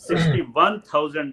61,000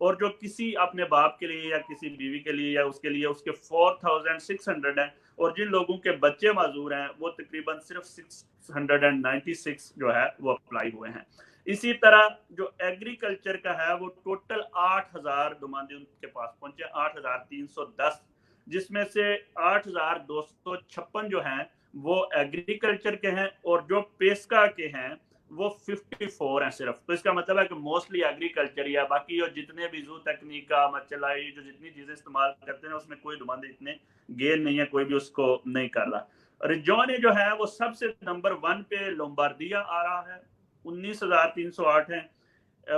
اور جو کسی اپنے باپ کے لیے یا کسی بیوی کے لیے یا اس کے لیے اس کے 4600 ہیں، اور جن لوگوں کے بچے معذور ہیں وہ تقریباً صرف 696 جو ہے وہ اپلائی ہوئے ہیں۔ اسی طرح جو ایگریکلچر کا ہے وہ ٹوٹل 8000 نمائندے ان کے پاس پہنچے، 8310، جس میں سے 8256 جو ہیں وہ ایگریکلچر کے ہیں، اور جو پیسکا کے ہیں وہ 54 ہیں صرف۔ تو اس کا مطلب ہے کہ موسٹلی ایگریکلچر یا باقی جتنے بھی زو تکنیکا مچلائی جو جتنی چیزیں استعمال کرتے ہیں اس میں کوئی نمائندے اتنے گین نہیں ہے، کوئی بھی اس کو نہیں کر رہا۔ ریجونے جو ہے وہ سب سے نمبر 1 پہ لومباردیا آ رہا ہے، 19308 ہیں۔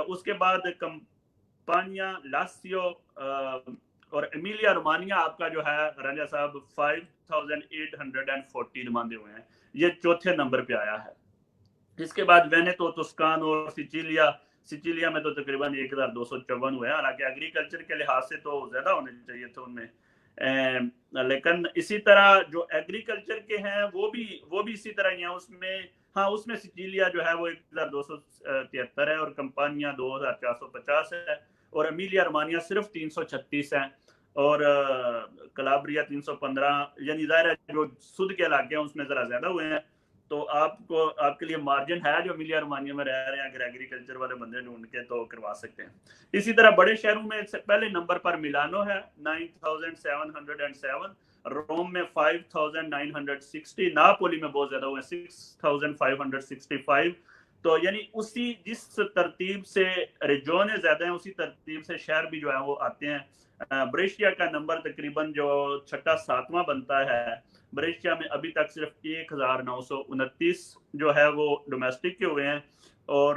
اس کے بعد کمپانیا، لاسیو اور ایمیلیا رومانیا آپ کا جو ہے رنجا صاحب 5840 نمائندے ہوئے ہیں، یہ چوتھے نمبر پہ آیا ہے۔ اس کے بعد وینیتو، توسکان اور سچیلیا میں تو تقریباً 1254 ہوئے ہیں، حالانکہ ایگریکلچر کے لحاظ سے تو زیادہ ہونے چاہیے تھے ان میں، لیکن اسی طرح جو ایگریکلچر کے ہیں وہ بھی اسی طرح ہی ہیں۔ اس میں سچیلیا جو ہے وہ 1273 ہے، اور کمپانیا 2450 ہے، اور امیلیا رومانیا صرف 336 ہیں، اور کلابریا 315، یعنی ظاہر ہے جو سدھ کے علاقے ہیں اس میں ذرا زیادہ ہوئے ہیں۔ تو آپ کے لیے مارجن ہے جو امیلیا رومانیا میں رہ رہے ہیں، اگر ایگریکلچر والے بندے ڈھونڈ کے تو کروا سکتے ہیں۔ اسی طرح بڑے شہروں میں پہلے نمبر پر ملانو ہے 9707، روم میں 5960، ناپولی میں بہت زیادہ ہوئے 6565۔ تو یعنی اسی جس ترتیب سے ریجونے زیادہ ہیں اسی ترتیب سے شہر بھی جو ہے وہ آتے ہیں۔ بریشیا کا نمبر تقریباً جو 6واں بنتا ہے، بریشیا میں ابھی تک صرف 1929 جو ہے وہ ڈومیسٹک کے ہوئے ہیں، اور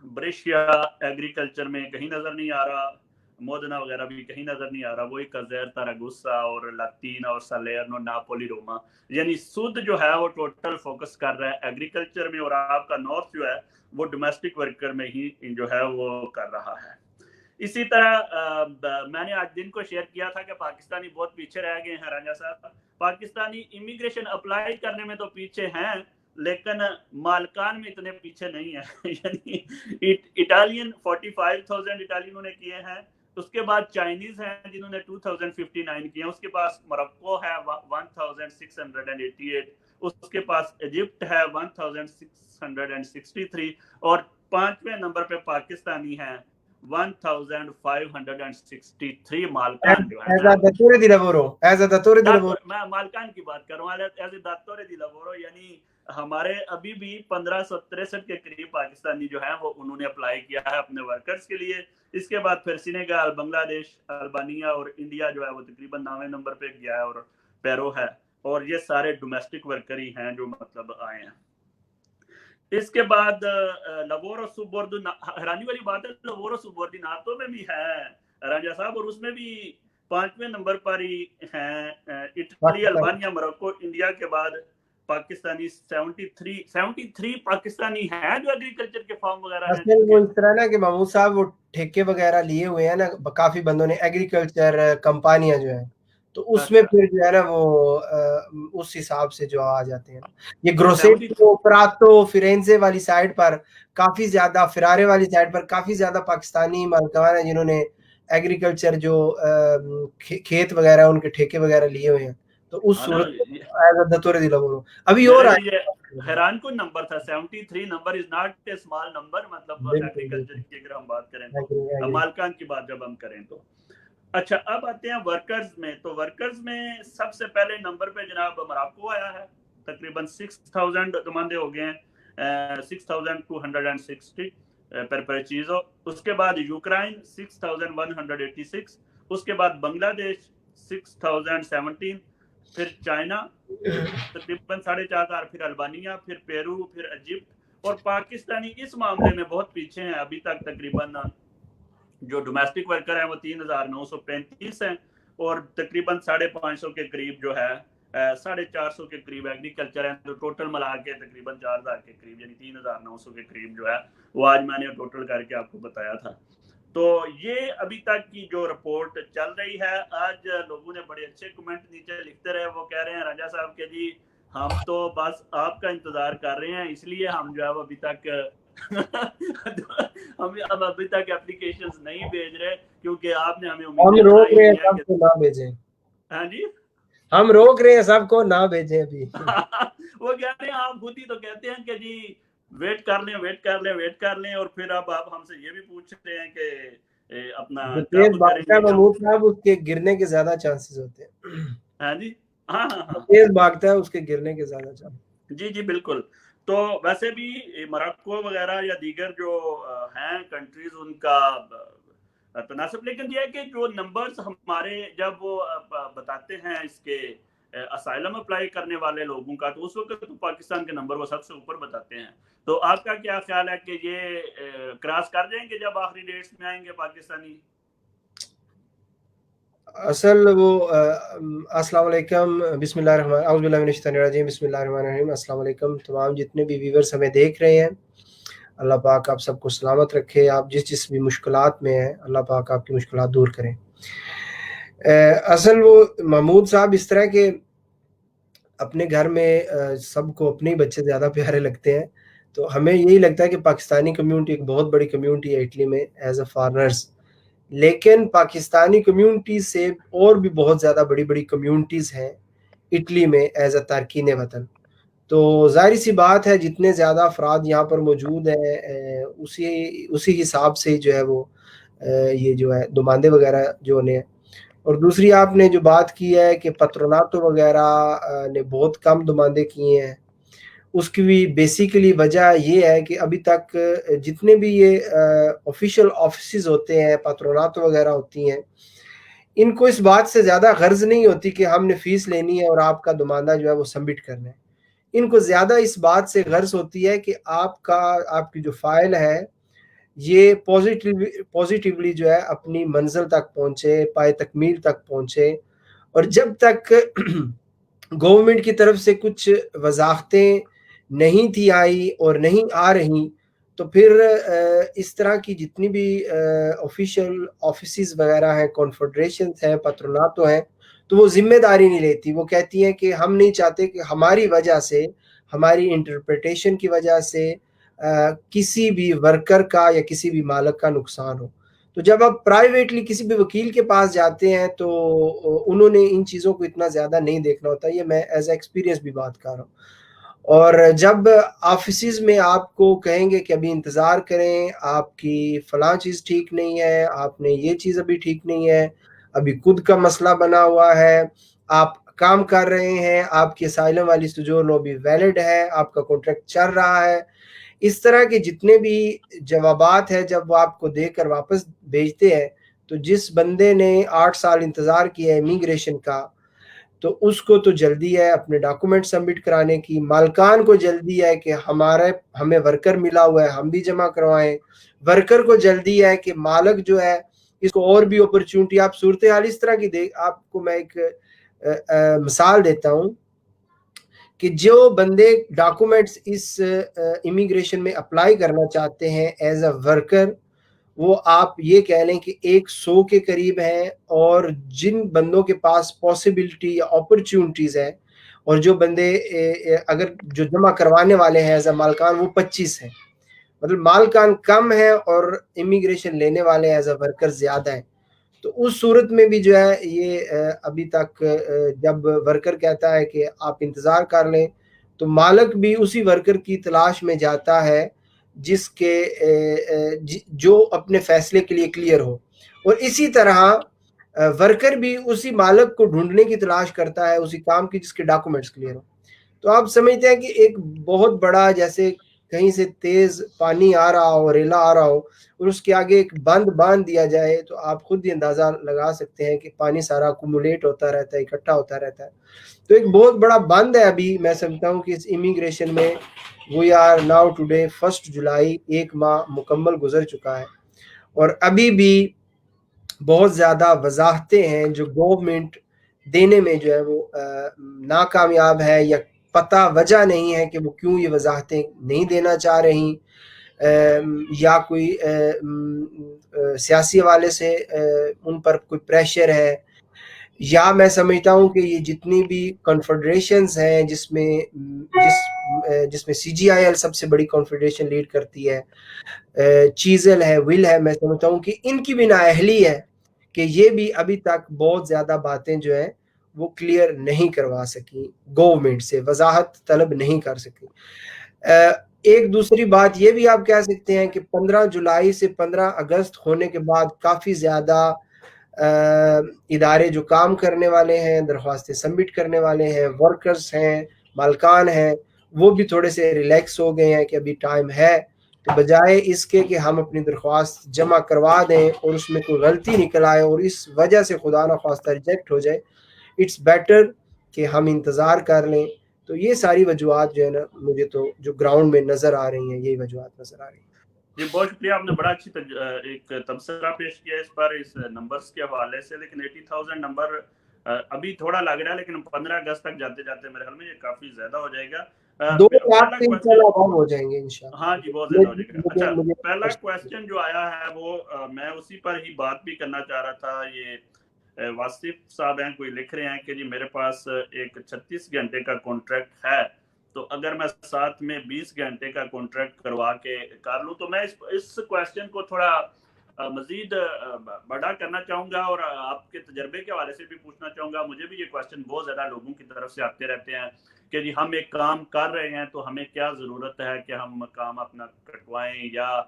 بریشیا ایگریکلچر میں کہیں نظر نہیں آ رہا، مودنا وغیرہ بھی کہیں نظر نہیں آ رہا، وہی کزیر، تاراگوسا اور لاتینا اور سالرنو، ناپولی، روما، یعنی سود جو ہے وہ ٹوٹل فوکس کر رہا ہے ایگریکلچر میں، اور آپ کا نارتھ جو ہے وہ ڈومیسٹک ورکر میں ہی جو ہے وہ کر رہا ہے۔ اسی طرح میں نے آج دن کو شیئر کیا تھا کہ پاکستانی بہت پیچھے رہ گئے ہیں رانجا صاحب۔ پاکستانی امیگریشن اپلائی کرنے میں تو پیچھے ہیں، لیکن مالکان میں اتنے پیچھے نہیں ہیں۔ یعنی اٹالین 45,000 اٹالینوں نے کیے ہیں، اس کے بعد چائنیز ہیں جنہوں نے 2059 کیے ہیں، اس کے پاس موروکو ہے 1688، اس کے پاس ایجپٹ ہے 1663، اور 5ویں نمبر پہ پاکستانی ہیں 1563 مالکان جو ہے۔ میں مالکان کی بات کر رہا ہوں، ایز اے داتورے دی لابورو، یعنی ہمارے ابھی بھی 1563 کے قریب پاکستانی جو ہیں وہ انہوں نے اپلائی کیا ہے اپنے ورکرز کے لیے۔ اس کے بعد پھر سینیگال، بنگلہ دیش، البانیہ اور انڈیا جو ہے وہ تقریباً 9ویں نمبر پہ گیا ہے اور پیرو ہے، اور یہ سارے ڈومیسٹک ورکر ہی ہیں جو مطلب آئے ہیں۔ اس کے بعد لوورو سوبوردیناتو، حیرانی والی بات ہے لوورو سوبوردیناتو میں بھی ہے رانجا صاحب، اور اس میں بھی 5ویں نمبر پر ہی ہیں اٹلی، البانیہ، موروکو، انڈیا کے بعد پاکستانی 73 پاکستانی ہیں جو ایگریکلچر کے فارم وغیرہ ہیں۔ وہ اس طرح نا کہ محمود صاحب وہ ٹھیکے وغیرہ لیے ہوئے ہیں نا کافی بندوں نے، ایگریکلچر کمپانیاں جو ہیں، تو اس میں پھر جو ہے نا وہ اس حساب سے جو آ جاتے ہیں۔ یہ گروسیٹو، پراتو، فیرینزے والی سائڈ پر کافی زیادہ، فرارے والی سائڈ پر کافی زیادہ پاکستانی مالکان ہیں جنہوں نے ایگریکلچر جو کھیت وغیرہ ان کے ٹھیکے وغیرہ لیے ہوئے ہیں۔ تو اس صورت ابھی اور حیران کن نمبر تھا 73 number, is not a small number, مطلب ایگریکلچر کی اگر ہم بات کریں تو، مالکان کی بات جب ہم کریں تو۔ اچھا اب آتے ہیں ورکرز میں، تو ورکرز میں سب سے پہلے نمبر پہ جناب موراکو آیا ہے، تقریباً 6000 نمائندے ہو گئے ہیں، 6260 پر پریچیزو۔ اس کے بعد یوکرائن 6186، اس کے بعد بنگلہ دیش 6017، پھر چائنا تقریباً 4500، پھر البانیہ، پھر پیرو، پھر ایجپٹ، اور پاکستانی اس معاملے میں بہت پیچھے ہیں، ابھی تک تقریباً جو ڈومیسٹک ورکر ہیں وہ 3935 ہیں، اور تقریباً 550 کے قریب جو ہے 450 کے قریب ایگریکلچر ہیں، تو ٹوٹل ملا کے تقریباً 4000 کے قریب، یعنی 3900 کے قریب جو ہے وہ آج میں نے ٹوٹل کر کے آپ کو بتایا تھا۔ تو یہ ابھی تک کی جو رپورٹ چل رہی ہے۔ آج لوگوں نے بڑے اچھے کمنٹ نیچے لکھتے رہے، وہ کہہ رہے ہیں راجا صاحب کہ جی ہم تو بس آپ کا انتظار کر رہے ہیں، اس لیے ہم جو ہے وہ ابھی تک ہم اب ابھی تک اپلیکیشنز نہیں بھیج رہے کیونکہ آپ نے ہمیں ہم امیدیں روک بنائی رہے ہیں ہوئی ہیں سب کہ کو نہ بھیجیں، ہاں جی ہم روک رہے ہیں سب کو نہ بھیجیں ابھی۔ وہ کہتے ہیں آپ خود ہی تو کہتے ہیں کہ جی ویٹ کر لیں ویٹ کر لیں ویٹ کر لیں، اور پھر اب آپ ہم سے یہ بھی پوچھ رہے ہیں کہ اپنا جو تیز کب کریں بھاگتا ہے گے کب۔ محمود صاحب، اس کے گرنے کے زیادہ چانسز ہوتے ہیں۔ ہاں جی ہاں ہاں جو ہاں تیز بھاگتا ہے اس کے گرنے کے زیادہ چانسز۔ جی جی بالکل۔ تو ویسے بھی موراکو وغیرہ یا دیگر جو ہیں کنٹریز ان کا تناسب، لیکن یہ ہے کہ جو نمبرز ہمارے جب وہ بتاتے ہیں اس کے اسائلم اپلائی کرنے والے لوگوں کا، تو اس وقت تو پاکستان کے نمبر وہ سب سے اوپر بتاتے ہیں۔ تو آپ کا کیا خیال ہے کہ یہ کراس کر جائیں گے جب آخری ڈیٹس میں آئیں گے پاکستانی؟ اصل وہ السلام علیکم، بسم اللہ الرحمن اعوذ باللہ من الشیطان الرجیم، بسم اللہ الرحمن الرحیم۔ السلام علیکم تمام جتنے بھی ویورز ہمیں دیکھ رہے ہیں، اللہ پاک آپ سب کو سلامت رکھے۔ آپ جس بھی مشکلات میں ہیں، اللہ پاک آپ کی مشکلات دور کریں۔ اصل وہ محمود صاحب اس طرح کے اپنے گھر میں سب کو اپنے بچے زیادہ پیارے لگتے ہیں، تو ہمیں یہی لگتا ہے کہ پاکستانی کمیونٹی ایک بہت بڑی کمیونٹی ہے اٹلی میں ایز اے فارنرز، لیکن پاکستانی کمیونٹی سے اور بھی بہت زیادہ بڑی بڑی کمیونٹیز ہیں اٹلی میں ایز اے تارکین وطن۔ تو ظاہر سی بات ہے جتنے زیادہ افراد یہاں پر موجود ہیں اسی حساب سے جو ہے وہ یہ جو ہے نمائندے وغیرہ جو ہونے ہیں۔ اور دوسری آپ نے جو بات کی ہے کہ پتروناتو وغیرہ نے بہت کم نمائندے کیے ہیں، اس کی بھی بیسیکلی وجہ یہ ہے کہ ابھی تک جتنے بھی یہ آفیشیل آفیسز ہوتے ہیں، پاتروناتو وغیرہ ہوتی ہیں، ان کو اس بات سے زیادہ غرض نہیں ہوتی کہ ہم نے فیس لینی ہے اور آپ کا نمائندہ جو ہے وہ سبمٹ کرنا ہے۔ ان کو زیادہ اس بات سے غرض ہوتی ہے کہ آپ کی جو فائل ہے یہ پوزیٹیولی جو ہے اپنی منزل تک پہنچے، پائے تکمیل تک پہنچے۔ اور جب تک گورنمنٹ کی طرف سے کچھ وضاحتیں نہیں تھی آئی اور نہیں آ رہی، تو پھر اس طرح کی جتنی بھی آفیشیل آفیسز وغیرہ ہیں، کانفیڈریشنز ہیں، پتروناتو ہیں، تو وہ ذمہ داری نہیں لیتی۔ وہ کہتی ہیں کہ ہم نہیں چاہتے کہ ہماری وجہ سے، ہماری انٹرپریٹیشن کی وجہ سے کسی بھی ورکر کا یا کسی بھی مالک کا نقصان ہو۔ تو جب آپ پرائیویٹلی کسی بھی وکیل کے پاس جاتے ہیں تو انہوں نے ان چیزوں کو اتنا زیادہ نہیں دیکھنا ہوتا۔ یہ میں ایز اے ایکسپیرینس بھی بات کر رہا ہوں۔ اور جب آفیسز میں آپ کو کہیں گے کہ ابھی انتظار کریں، آپ کی فلاں چیز ٹھیک نہیں ہے، آپ نے یہ چیز ابھی ٹھیک نہیں ہے، ابھی خود کا مسئلہ بنا ہوا ہے، آپ کام کر رہے ہیں، آپ کی اسائلم والی سجون ابھی ویلڈ ہے، آپ کا کانٹریکٹ چل رہا ہے، اس طرح کے جتنے بھی جوابات ہیں جب وہ آپ کو دے کر واپس بھیجتے ہیں، تو جس بندے نے 8 سال انتظار کیا ہے امیگریشن کا، تو اس کو تو جلدی ہے اپنے ڈاکومنٹ سبمٹ کرانے کی، مالکان کو جلدی ہے کہ ہمیں ورکر ملا ہوا ہے، ہم بھی جمع کروائیں، ورکر کو جلدی ہے کہ مالک جو ہے اس کو اور بھی اپرچونٹی۔ آپ صورتحال اس طرح کی آپ کو میں ایک مثال دیتا ہوں کہ جو بندے ڈاکومنٹس اس امیگریشن میں اپلائی کرنا چاہتے ہیں ایز اے ورکر، وہ آپ یہ کہہ لیں کہ 100 کے قریب ہیں، اور جن بندوں کے پاس پاسبلٹی یا اپرچونٹیز ہیں، اور جو بندے اگر جو جمع کروانے والے ہیں ایز اے مالکان، وہ 25 ہیں۔ مطلب مالکان کم ہیں اور امیگریشن لینے والے ایز اے ورکر زیادہ ہیں۔ تو اس صورت میں بھی جو ہے یہ ابھی تک جب ورکر کہتا ہے کہ آپ انتظار کر لیں، تو مالک بھی اسی ورکر کی تلاش میں جاتا ہے جس کے جو اپنے فیصلے کے لیے کلیئر ہو، اور اسی طرح ورکر بھی اسی مالک کو ڈھونڈنے کی تلاش کرتا ہے اسی کام کی جس کے ڈاکومنٹس کلیئر ہو۔ تو آپ سمجھتے ہیں کہ ایک بہت بڑا، جیسے کہیں سے تیز پانی آ رہا ہو، ریلا آ رہا ہو، اور اس کے آگے ایک بند باندھ دیا جائے، تو آپ خود ہی اندازہ لگا سکتے ہیں کہ پانی سارا اکومولیٹ ہوتا رہتا ہے، اکٹھا ہوتا رہتا ہے۔ تو ایک بہت بڑا بند ہے ابھی، میں سمجھتا ہوں کہ اس امیگریشن میں وی آر ناؤ ٹوڈے 1 جولائی، 1 ماہ مکمل گزر چکا ہے، اور ابھی بھی بہت زیادہ وضاحتیں ہیں جو گورنمنٹ دینے میں جو ہے وہ ناکامیاب ہے، یا پتہ وجہ نہیں ہے کہ وہ کیوں یہ وضاحتیں نہیں دینا چاہ رہی، یا کوئی سیاسی حوالے سے ان پر کوئی پریشر ہے، یا میں سمجھتا ہوں کہ یہ جتنی بھی کنفیڈریشنز ہیں جس میں سی جی آئی ایل سب سے بڑی کنفیڈریشن لیڈ کرتی ہے، چیزل ہے، ول ہے، میں سمجھتا ہوں کہ ان کی بھی نااہلی ہے کہ یہ بھی ابھی تک بہت زیادہ باتیں جو ہیں وہ کلیئر نہیں کروا سکی، گورنمنٹ سے وضاحت طلب نہیں کر سکی۔ ایک دوسری بات یہ بھی آپ کہہ سکتے ہیں کہ 15 جولائی سے 15 اگست ہونے کے بعد کافی زیادہ ادارے جو کام کرنے والے ہیں، درخواستیں سبمٹ کرنے والے ہیں، ورکرز ہیں، مالکان ہیں، وہ بھی تھوڑے سے ریلیکس ہو گئے ہیں کہ ابھی ٹائم ہے، تو بجائے اس کے کہ ہم اپنی درخواست جمع کروا دیں اور اس میں کوئی غلطی نکل آئے اور اس وجہ سے خدا نخواستہ ریجیکٹ ہو جائے، اٹس بیٹر کہ ہم انتظار کر لیں۔ تو یہ ساری وجوہات جو ہے نا مجھے تو جو گراؤنڈ میں نظر آ رہی ہیں یہی وجوہات نظر آ رہی ہیں۔ جی بہت شکریہ، آپ نے بڑا اچھی ایک تبصرہ پیش کیا اس پر، اس نمبرز کے حوالے سے، لیکن 80,000 نمبر ابھی تھوڑا لگ رہا ہے، لیکن 15 اگست تک جاتے جاتے میرے خیال میں یہ کافی زیادہ ہو جائے گا۔ 2 لاکھ سے انشاءاللہ عوام ہو جائیں گے انشاءاللہ۔ ہاں جی بہت زیادہ ہو جائے گا۔ اچھا پہلا کویسچن جو آیا ہے وہ میں اسی پر ہی بات بھی کرنا چاہ رہا تھا۔ یہ واصف صاحب ہیں، کوئی لکھ رہے ہیں کہ جی میرے پاس ایک 36 گھنٹے کا کانٹریکٹ ہے، تو اگر میں ساتھ میں 20 گھنٹے کا کانٹریکٹ کروا کے کر لوں، تو میں اس کویسچن کو تھوڑا مزید بڑا کرنا چاہوں گا اور آپ کے تجربے کے حوالے سے بھی پوچھنا چاہوں گا۔ مجھے بھی یہ کویسچن بہت زیادہ لوگوں کی طرف سے آتے رہتے ہیں کہ جی ہم ایک کام کر رہے ہیں تو ہمیں کیا ضرورت ہے کہ ہم کام اپنا کٹوائیں، یا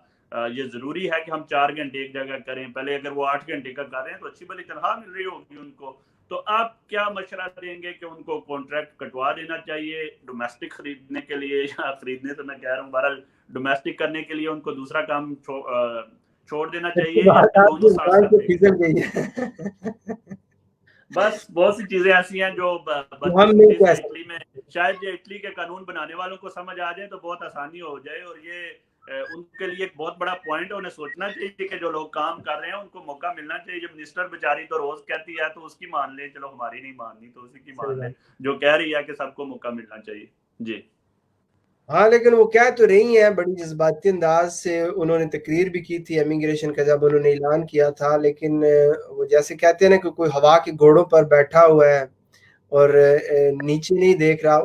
یہ ضروری ہے کہ ہم 4 گھنٹے ایک جگہ کریں؟ پہلے اگر وہ 8 گھنٹے کا کر رہے ہیں تو اچھی بڑی تنخواہ مل رہی ہوگی ان کو، تو آپ کیا مشورہ دیں گے کہ ان کو کانٹریکٹ کٹوا دینا چاہیے ڈومیسٹک خریدنے کے لیے، یا خریدنے تو میں کہہ رہا ہوں بہرحال ڈومیسٹک کرنے کے لیے ان کو دوسرا کام چھوڑ دینا چاہیے، یا دونوں ساتھ کرنے کے؟ بس بہت سی چیزیں ایسی ہیں جو اٹلی میں شاید یہ اٹلی کے قانون بنانے والوں کو سمجھ آ جائے تو بہت آسانی ہو جائے، اور یہ ان کے لیے ایک بہت بڑا پوائنٹ انہیں سوچنا چاہیے کہ جو لوگ کام کر رہے ہیں ان کو موقع ملنا چاہیے۔ جو منسٹر بیچاری تو روز کہتی ہے تو اس کی مان لے، چلو ہماری نہیں ماننی تو اسی کی مان لے، جو کہہ رہی ہے کہ سب کو موقع ملنا چاہیے۔ جی ہاں، لیکن وہ کہہ تو رہی ہیں بڑی جذباتی انداز سے، انہوں نے تقریر بھی کی تھی امیگریشن کا جب انہوں نے اعلان کیا تھا، لیکن وہ جیسے کہتے ہیں نا کہ کوئی ہوا کے گھوڑوں پر بیٹھا ہوا ہے اور نیچے نہیں دیکھ رہا،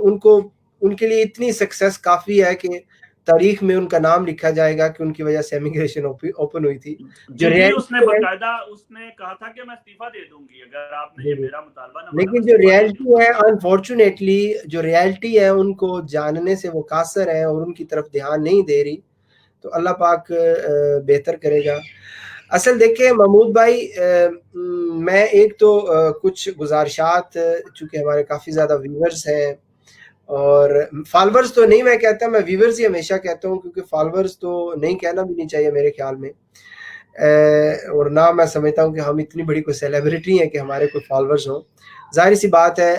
ان کے لیے اتنی سکسیس کافی ہے کہ تاریخ میں ان کا نام لکھا جائے گا کہ ان کی وجہ سے امیگریشن اوپن ہوئی تھی۔ جی اس نے باقاعدہ اس نے کہا تھا کہ میں استعفیٰ دے دوں گی اگر آپ نے یہ میرا مطالبہ نہ مانا، لیکن جو ریالٹی ہے انفارچونیٹلی جو ریالٹی ہے ان کو جاننے سے وہ قاصر ہیں اور ان کی طرف دھیان نہیں دے رہی، تو اللہ پاک بہتر کرے گا۔ اصل دیکھیں محمود بھائی، میں ایک تو کچھ گزارشات، چونکہ ہمارے کافی زیادہ ویورز ہیں اور فالورز تو نہیں میں کہتا، میں ویورز ہی ہمیشہ کہتا ہوں کیونکہ فالورز تو نہیں کہنا بھی نہیں چاہیے میرے خیال میں، اور نہ میں سمجھتا ہوں کہ ہم اتنی بڑی کوئی سیلیبریٹی ہیں کہ ہمارے کوئی فالورز ہوں۔ ظاہر سی بات ہے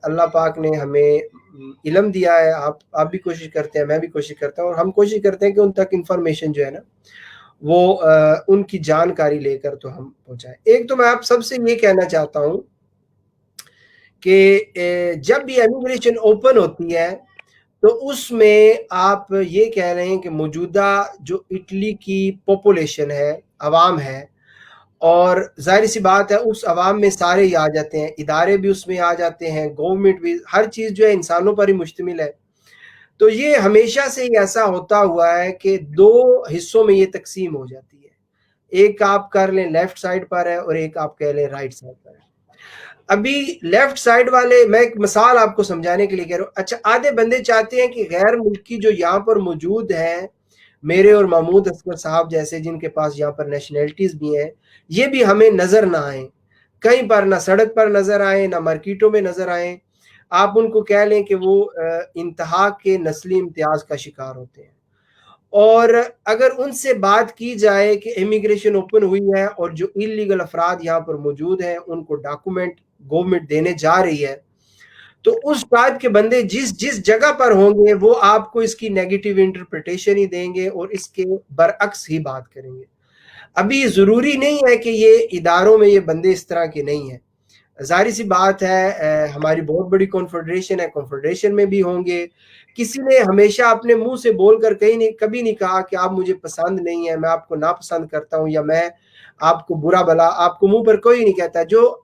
اللہ پاک نے ہمیں علم دیا ہے، آپ بھی کوشش کرتے ہیں، میں بھی کوشش کرتا ہوں، اور ہم کوشش کرتے ہیں کہ ان تک انفارمیشن جو ہے نا وہ ان کی جانکاری لے کر تو ہم پہنچائیں۔ ایک تو میں آپ سب سے یہ کہنا چاہتا ہوں کہ جب بھی امیگریشن اوپن ہوتی ہے تو اس میں آپ یہ کہہ رہے ہیں کہ موجودہ جو اٹلی کی پاپولیشن ہے، عوام ہے، اور ظاہر سی بات ہے اس عوام میں سارے ہی آ جاتے ہیں، ادارے بھی اس میں آ جاتے ہیں، گورنمنٹ بھی، ہر چیز جو ہے انسانوں پر ہی مشتمل ہے، تو یہ ہمیشہ سے ہی ایسا ہوتا ہوا ہے کہ 2 حصوں میں یہ تقسیم ہو جاتی ہے، ایک آپ کر لیں لیفٹ سائڈ پر ہے اور ایک آپ کہہ لیں رائٹ سائڈ پر ہے۔ ابھی لیفٹ سائڈ والے، میں ایک مثال آپ کو سمجھانے کے لیے کہہ رہا ہوں، اچھا آدھے بندے چاہتے ہیں کہ غیر ملکی جو یہاں پر موجود ہیں، میرے اور محمود اصغر صاحب جیسے جن کے پاس یہاں پر نیشنلٹیز بھی ہیں، یہ بھی ہمیں نظر نہ آئیں، کہیں پر نہ سڑک پر نظر آئیں نہ مارکیٹوں میں نظر آئیں، آپ ان کو کہہ لیں کہ وہ انتہا کے نسلی امتیاز کا شکار ہوتے ہیں۔ اور اگر ان سے بات کی جائے کہ امیگریشن اوپن ہوئی ہے اور جو انلیگل افراد یہاں پر موجود ہیں ان کو ڈاکومنٹ گورنمنٹ دینے جا رہی ہے، تو اس ٹائپ کے بندے جس جگہ پر ہوں گے وہ آپ کو اس کی نیگیٹو انٹرپریٹیشن ہی دیں گے اور اس کے برعکس ہی بات کریں گے۔ ابھی ضروری نہیں ہے کہ یہ اداروں میں یہ بندے اس طرح کے نہیں ہیں، ظاہر سی بات ہے ہماری بہت بڑی کنفیڈریشن ہے، کنفیڈریشن میں بھی ہوں گے، کسی نے ہمیشہ اپنے منہ سے بول کر کبھی نہیں کہا کہ آپ مجھے پسند نہیں ہے، میں آپ کو ناپسند کرتا ہوں، یا میں آپ کو برا بلا، آپ کو منہ پر کوئی نہیں کہتا۔ جو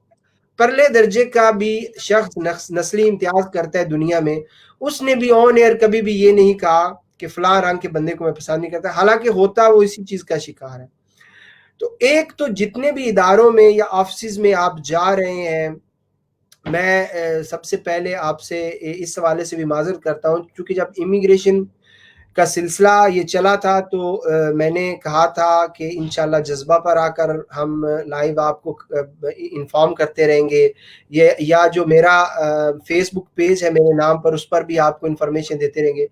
پرلے درجے کا بھی شخص نسلی امتیاز کرتا ہے دنیا میں، اس نے بھی آن ایئر کبھی بھی یہ نہیں کہا کہ فلاں رنگ کے بندے کو میں پسند نہیں کرتا، حالانکہ ہوتا وہ اسی چیز کا شکار ہے۔ تو ایک تو جتنے بھی اداروں میں یا آفسز میں آپ جا رہے ہیں، میں سب سے پہلے آپ سے اس حوالے سے بھی معذرت کرتا ہوں، چونکہ جب امیگریشن کا سلسلہ یہ چلا تھا تو میں نے کہا تھا کہ انشاءاللہ جذبہ پر آ کر ہم لائیو آپ کو انفارم کرتے رہیں گے، یا جو میرا فیس بک پیج ہے میرے نام پر، اس پر بھی آپ کو انفارمیشن دیتے رہیں گے۔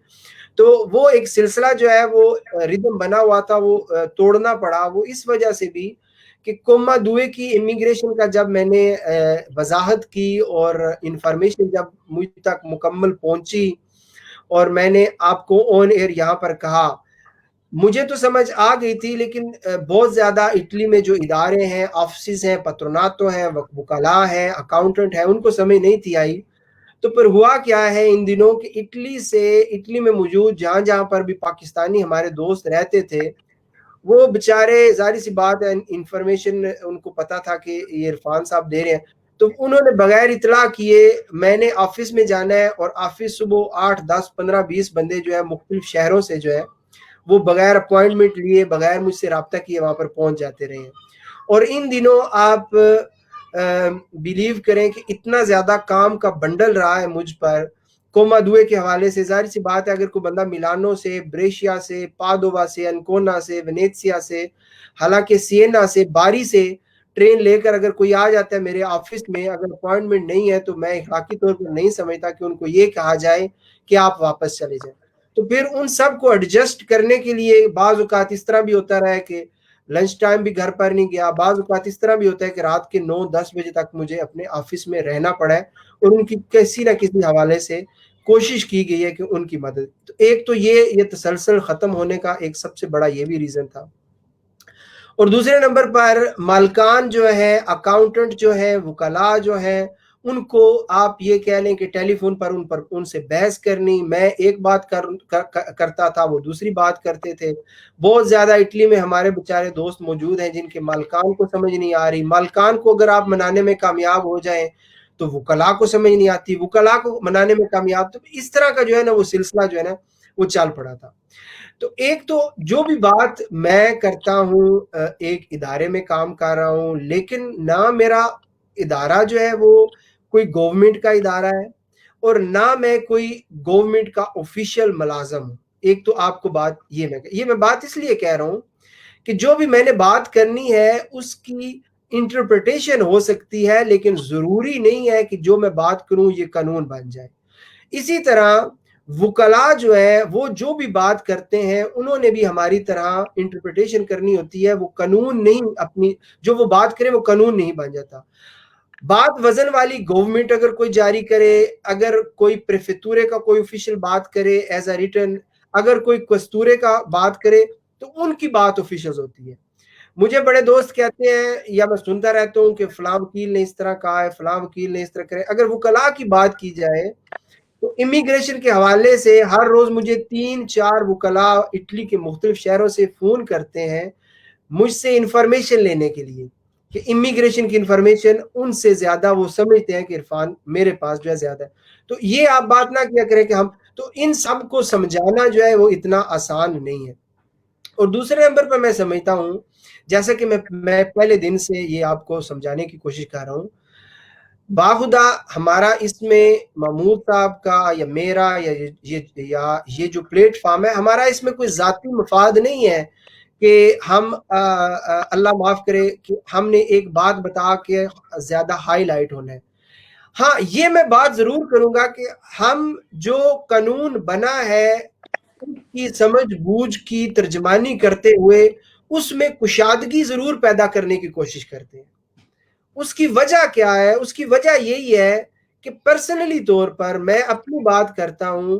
تو وہ ایک سلسلہ جو ہے وہ ردم بنا ہوا تھا، وہ توڑنا پڑا، وہ اس وجہ سے بھی کہ کوما دوئے کی امیگریشن کا جب میں نے وضاحت کی اور انفارمیشن جب مجھ تک مکمل پہنچی اور میں نے آپ کو آن ایئر یہاں پر کہا، مجھے تو سمجھ آ گئی تھی، لیکن بہت زیادہ اٹلی میں جو ادارے ہیں، آفسز ہیں، پتروناتو ہیں، وکلاء ہیں، اکاؤنٹنٹ ہیں، ان کو سمجھ نہیں تھی آئی۔ تو پھر ہوا کیا ہے ان دنوں کہ اٹلی میں موجود جہاں جہاں پر بھی پاکستانی ہمارے دوست رہتے تھے، وہ بےچارے ظاہر سی بات ہے انفارمیشن ان کو پتا تھا کہ یہ عرفان صاحب دے رہے ہیں، تو انہوں نے بغیر اطلاع کیے میں نے آفس میں جانا ہے، اور آفس صبح 8 10 15 20 بندے جو ہے مختلف شہروں سے جو ہے وہ بغیر اپوائنٹمنٹ لیے، بغیر مجھ سے رابطہ کیے وہاں پر پہنچ جاتے رہے ہیں۔ اور ان دنوں آپ بیلیو کریں کہ اتنا زیادہ کام کا بنڈل رہا ہے مجھ پر کوما دوئے کے حوالے سے۔ ظاہر سی بات ہے اگر کوئی بندہ ملانو سے، بریشیا سے، پادووا سے، انکونا سے، ونیتسیا سے، حالانکہ سینا سے، باری سے ٹرین لے کر اگر کوئی آ جاتا ہے میرے آفس میں، اگر اپوائنٹمنٹ نہیں ہے تو میں اخلاقی طور پر نہیں سمجھتا کہ ان کو یہ کہا جائے کہ آپ واپس چلے جائیں۔ تو پھر ان سب کو ایڈجسٹ کرنے کے لیے بعض اوقات اس طرح بھی ہوتا رہا ہے کہ لنچ ٹائم بھی گھر پر نہیں گیا، بعض اوقات اس طرح بھی ہوتا ہے کہ رات کے 9 10 بجے تک مجھے اپنے آفس میں رہنا پڑا ہے، اور ان کی کسی نہ کسی حوالے سے کوشش کی گئی ہے کہ ان کی مدد۔ تو ایک تو یہ تسلسل ختم ہونے کا ایک سب سے بڑا یہ بھی ریزن تھا، اور دوسرے نمبر پر مالکان جو ہے، اکاؤنٹنٹ جو ہے، وکلاء جو ہے، ان کو آپ یہ کہہ لیں کہ ٹیلی فون پر ان سے بحث کرنی، میں ایک بات کرتا تھا وہ دوسری بات کرتے تھے۔ بہت زیادہ اٹلی میں ہمارے بیچارے دوست موجود ہیں جن کے مالکان کو سمجھ نہیں آ رہی، مالکان کو اگر آپ منانے میں کامیاب ہو جائیں تو وکلاء کو سمجھ نہیں آتی، وکلاء کو منانے میں کامیاب، تو اس طرح کا جو ہے نا وہ سلسلہ جو ہے نا وہ چل پڑا تھا۔ تو ایک تو جو بھی بات میں کرتا ہوں، ایک ادارے میں کام کر رہا ہوں، لیکن نہ میرا ادارہ جو ہے وہ کوئی گورنمنٹ کا ادارہ ہے، اور نہ میں کوئی گورنمنٹ کا آفیشیل ملازم ہوں۔ ایک تو آپ کو بات یہ میں بات اس لیے کہہ رہا ہوں کہ جو بھی میں نے بات کرنی ہے اس کی انٹرپریٹیشن ہو سکتی ہے، لیکن ضروری نہیں ہے کہ جو میں بات کروں یہ قانون بن جائے۔ اسی طرح وکلاء جو ہے وہ جو بھی بات کرتے ہیں انہوں نے بھی ہماری طرح انٹرپریٹیشن کرنی ہوتی ہے، وہ قانون نہیں، اپنی جو وہ بات کرے وہ قانون نہیں بن جاتا۔ بات وزن والی گورنمنٹ اگر کوئی جاری کرے، اگر کوئی پریفیکٹورے کا کوئی آفیشیل بات کرے ایز اے ریٹن، اگر کوئی قصتورے کا بات کرے تو ان کی بات آفیشیل ہوتی ہے۔ مجھے بڑے دوست کہتے ہیں یا میں سنتا رہتا ہوں کہ فلاں وکیل نے اس طرح کہا ہے، فلاں وکیل نے اس طرح کرے۔ اگر وکلاء کی بات کی جائے تو امیگریشن کے حوالے سے ہر روز مجھے 3 4 وکلاء اٹلی کے مختلف شہروں سے فون کرتے ہیں مجھ سے انفارمیشن لینے کے لیے، کہ امیگریشن کی انفارمیشن ان سے زیادہ وہ سمجھتے ہیں کہ عرفان میرے پاس جو ہے زیادہ ہے۔ تو یہ آپ بات نہ کیا کریں کہ ہم تو ان سب کو سمجھانا جو ہے وہ اتنا آسان نہیں ہے۔ اور دوسرے نمبر پر میں سمجھتا ہوں، جیسا کہ میں پہلے دن سے یہ آپ کو سمجھانے کی کوشش کر رہا ہوں، باخدا ہمارا اس میں محمود صاحب کا یا میرا یا یہ جو پلیٹ فارم ہے، ہمارا اس میں کوئی ذاتی مفاد نہیں ہے کہ ہم اللہ معاف کرے کہ ہم نے ایک بات بتا کے زیادہ ہائی لائٹ ہونا ہے۔ ہاں یہ میں بات ضرور کروں گا کہ ہم جو قانون بنا ہے اس کی سمجھ بوجھ کی ترجمانی کرتے ہوئے اس میں کشادگی ضرور پیدا کرنے کی کوشش کرتے ہیں۔ اس کی وجہ کیا ہے؟ اس کی وجہ یہی ہے کہ پرسنلی طور پر میں اپنی بات کرتا ہوں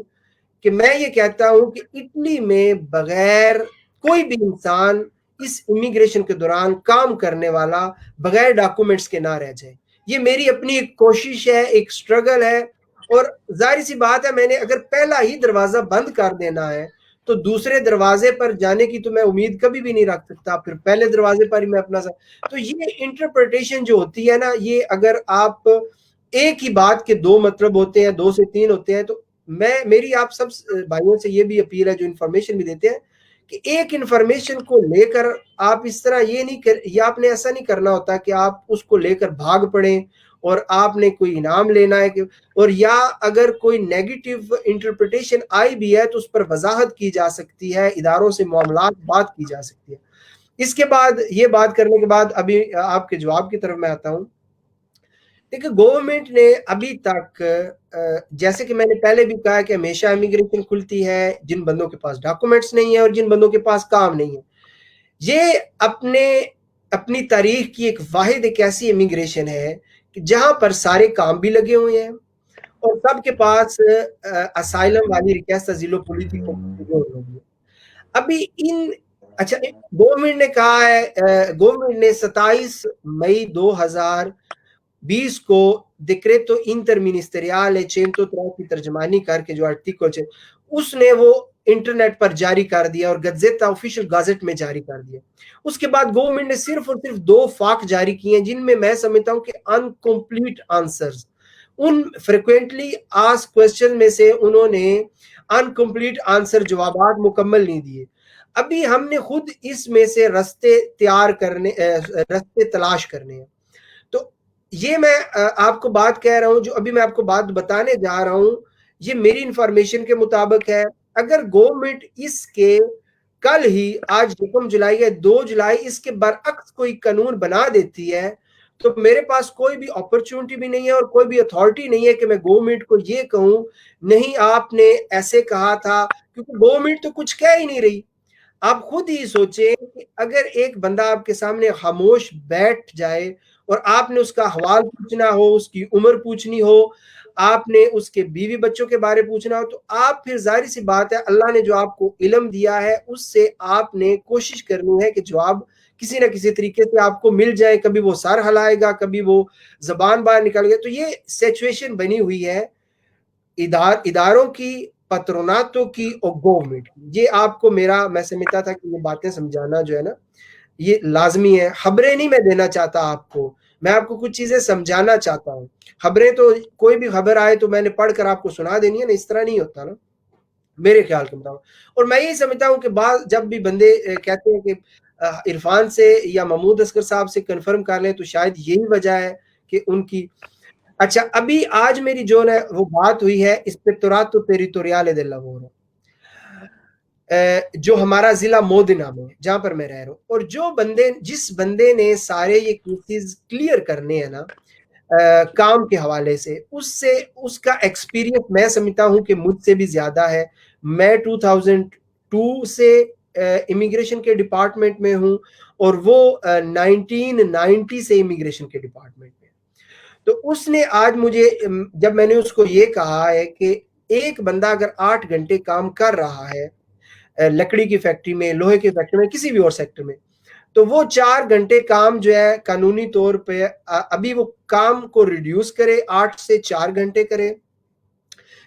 کہ میں یہ کہتا ہوں کہ اٹلی میں بغیر کوئی بھی انسان اس امیگریشن کے دوران کام کرنے والا بغیر ڈاکومنٹس کے نہ رہ جائے۔ یہ میری اپنی ایک کوشش ہے، ایک سٹرگل ہے، اور ظاہر سی بات ہے میں نے اگر پہلا ہی دروازہ بند کر دینا ہے تو دوسرے دروازے پر جانے کی تو میں امید کبھی بھی نہیں رکھ سکتا, پھر پہلے دروازے پر ہی میں اپنا تو یہ انٹرپریٹیشن جو ہوتی ہے نا, یہ اگر آپ ایک ہی بات کے دو مطلب ہوتے ہیں, 2 سے 3 ہوتے ہیں, تو میری آپ سب بھائیوں سے یہ بھی اپیل ہے جو انفارمیشن بھی دیتے ہیں کہ ایک انفارمیشن کو لے کر آپ اس طرح یہ نہیں یا آپ نے ایسا نہیں کرنا ہوتا کہ آپ اس کو لے کر بھاگ پڑیں اور آپ نے کوئی انعام لینا ہے کہ, اور یا اگر کوئی نیگیٹو انٹرپریٹیشن آئی بھی ہے تو اس پر وضاحت کی جا سکتی ہے, اداروں سے معاملات بات کی جا سکتی ہے. اس کے بعد یہ بات کرنے کے بعد ابھی آپ کے جواب کی طرف میں آتا ہوں. دیکھیں گورنمنٹ نے ابھی تک, جیسے کہ میں نے پہلے بھی کہا کہ ہمیشہ امیگریشن کھلتی ہے جن بندوں کے پاس ڈاکومنٹس نہیں ہیں اور جن بندوں کے پاس کام نہیں ہے. یہ اپنی تاریخ کی ایک واحد ایک ایسی امیگریشن ہے کہ جہاں پر سارے کام بھی لگے ہوئے ہیں اور سب کے پاس اسائلم والی ریکویسٹ ازیلو پولیٹیکو ہوگی. ابھی اچھا گورنمنٹ نے کہا ہے, گورنمنٹ نے 27 مئی 2020 کو ڈیکریٹو انٹرمنسٹریال 103 کی ترجمانی کر کے جو آرٹیکل اس نے وہ انٹرنیٹ پر جاری کر دیا اور گزیتا آفیشل گازٹ میں جاری کر دیا. اس کے بعد گورنمنٹ نے صرف اور صرف 2 فاق جاری کیے ہیں جن میں میں سمجھتا ہوں کہ انکمپلیٹ آنسرز, ان فریکوینٹلی آسک کوسچن میں سے انہوں نے انکمپلیٹ آنسر جوابات مکمل نہیں دیے. ابھی ہم نے خود اس میں سے رستے تلاش کرنے ہیں. تو یہ میں آپ کو بات کہہ رہا ہوں, جو ابھی میں آپ کو بات بتانے جا رہا ہوں یہ میری انفارمیشن کے مطابق ہے. اگر گورنمنٹ اس کے کل ہی, آج 2 جولائی ہے, 2 جولائی اس کے برعکس کوئی قانون بنا دیتی ہے تو میرے پاس کوئی بھی اپرچونٹی بھی نہیں ہے اور کوئی بھی اتھارٹی نہیں ہے کہ میں گورنمنٹ کو یہ کہوں نہیں آپ نے ایسے کہا تھا, کیونکہ گورنمنٹ تو کچھ کہہ ہی نہیں رہی. آپ خود ہی سوچیں کہ اگر ایک بندہ آپ کے سامنے خاموش بیٹھ جائے اور آپ نے اس کا حوال پوچھنا ہو, اس کی عمر پوچھنی ہو, آپ نے اس کے بیوی بچوں کے بارے پوچھنا ہو, تو آپ پھر ظاہر سی بات ہے اللہ نے جو آپ کو علم دیا ہے اس سے آپ نے کوشش کرنی ہے کہ جواب کسی نہ کسی طریقے سے آپ کو مل جائے. کبھی وہ سر ہلائے گا, کبھی وہ زبان باہر نکل گیا. تو یہ سچویشن بنی ہوئی ہے اداروں کی, پتروناتوں کی اور گورنمنٹ کی. یہ آپ کو میں سمجھتا تھا کہ یہ باتیں سمجھانا جو ہے نا یہ لازمی ہے. خبریں نہیں میں دینا چاہتا آپ کو, میں آپ کو کچھ چیزیں سمجھانا چاہتا ہوں. خبریں تو کوئی بھی خبر آئے تو میں نے پڑھ کر آپ کو سنا دینی ہے نا, اس طرح نہیں ہوتا نا میرے خیال کے مطابق. اور میں یہی سمجھتا ہوں کہ جب بھی بندے کہتے ہیں کہ عرفان سے یا محمود اصغر صاحب سے کنفرم کر لیں تو شاید یہی وجہ ہے کہ ان کی. اچھا ابھی آج میری جو ہے وہ بات ہوئی ہے اسپیکٹوراto territoriale del lavoro, جو ہمارا ضلع مودنا میں جہاں پر میں رہ رہا ہوں, اور جس بندے نے سارے یہ کیسز کلیئر کرنے ہیں نا کام کے حوالے سے اس کا ایکسپیرینس میں سمجھتا ہوں کہ مجھ سے بھی زیادہ ہے. میں 2002 سے امیگریشن کے ڈپارٹمنٹ میں ہوں اور وہ 1990 سے امیگریشن کے ڈپارٹمنٹ میں. تو اس نے آج مجھے, جب میں نے اس کو یہ کہا ہے کہ ایک بندہ اگر 8 گھنٹے کام کر رہا ہے لکڑی کی فیکٹری میں, لوہے کی فیکٹری میں, کسی بھی اور سیکٹر میں, تو وہ 4 گھنٹے کام جو ہے قانونی طور پہ ابھی وہ کام کو ریڈیوس کرے, 8 سے 4 گھنٹے کرے,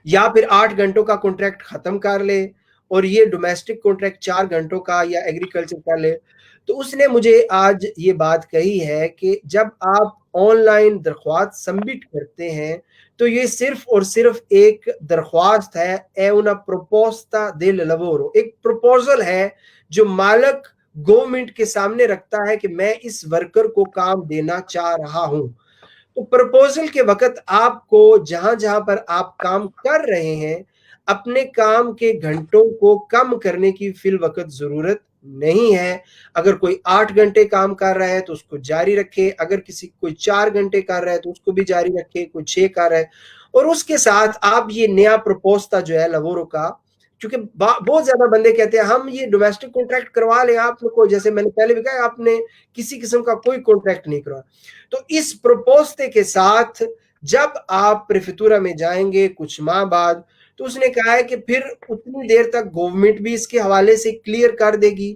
یا پھر 8 گھنٹوں کا کانٹریکٹ ختم کر لے اور یہ ڈومیسٹک کانٹریکٹ 4 گھنٹوں کا یا ایگریکلچر کر لے. تو اس نے مجھے آج یہ بات کہی ہے کہ جب آپ آن لائن درخواست سبمٹ کرتے ہیں تو یہ صرف اور صرف ایک درخواست ہے, è una proposta del lavoro, ایک پروپوزل ہے جو مالک گورنمنٹ کے سامنے رکھتا ہے کہ میں اس ورکر کو کام دینا چاہ رہا ہوں. تو پروپوزل کے وقت آپ کو جہاں پر آپ کام کر رہے ہیں اپنے کام کے گھنٹوں کو کم کرنے کی فی الوقت ضرورت نہیں ہے. اگر کوئی 8 گھنٹے کام کر رہا ہے تو اس کو جاری رکھے, اگر کوئی 4 گھنٹے کر رہا ہے تو اس کو بھی جاری رکھے, کوئی 6 کر رہا ہے. اور اس کے ساتھ آپ یہ نیا پروپوزتا جو ہے لورو کا, چونکہ بہت زیادہ بندے کہتے ہیں ہم یہ ڈومیسٹک کانٹریکٹ کروا لیں آپ کو, جیسے میں نے پہلے بھی کہا آپ نے کسی قسم کا کوئی کانٹریکٹ نہیں کروا. تو اس پروپوزتے کے ساتھ جب آپ پریفیکٹورا میں جائیں گے کچھ ماہ بعد, تو اس نے کہا ہے کہ پھر اتنی دیر تک گورنمنٹ بھی اس کے حوالے سے کلیئر کر دے گی,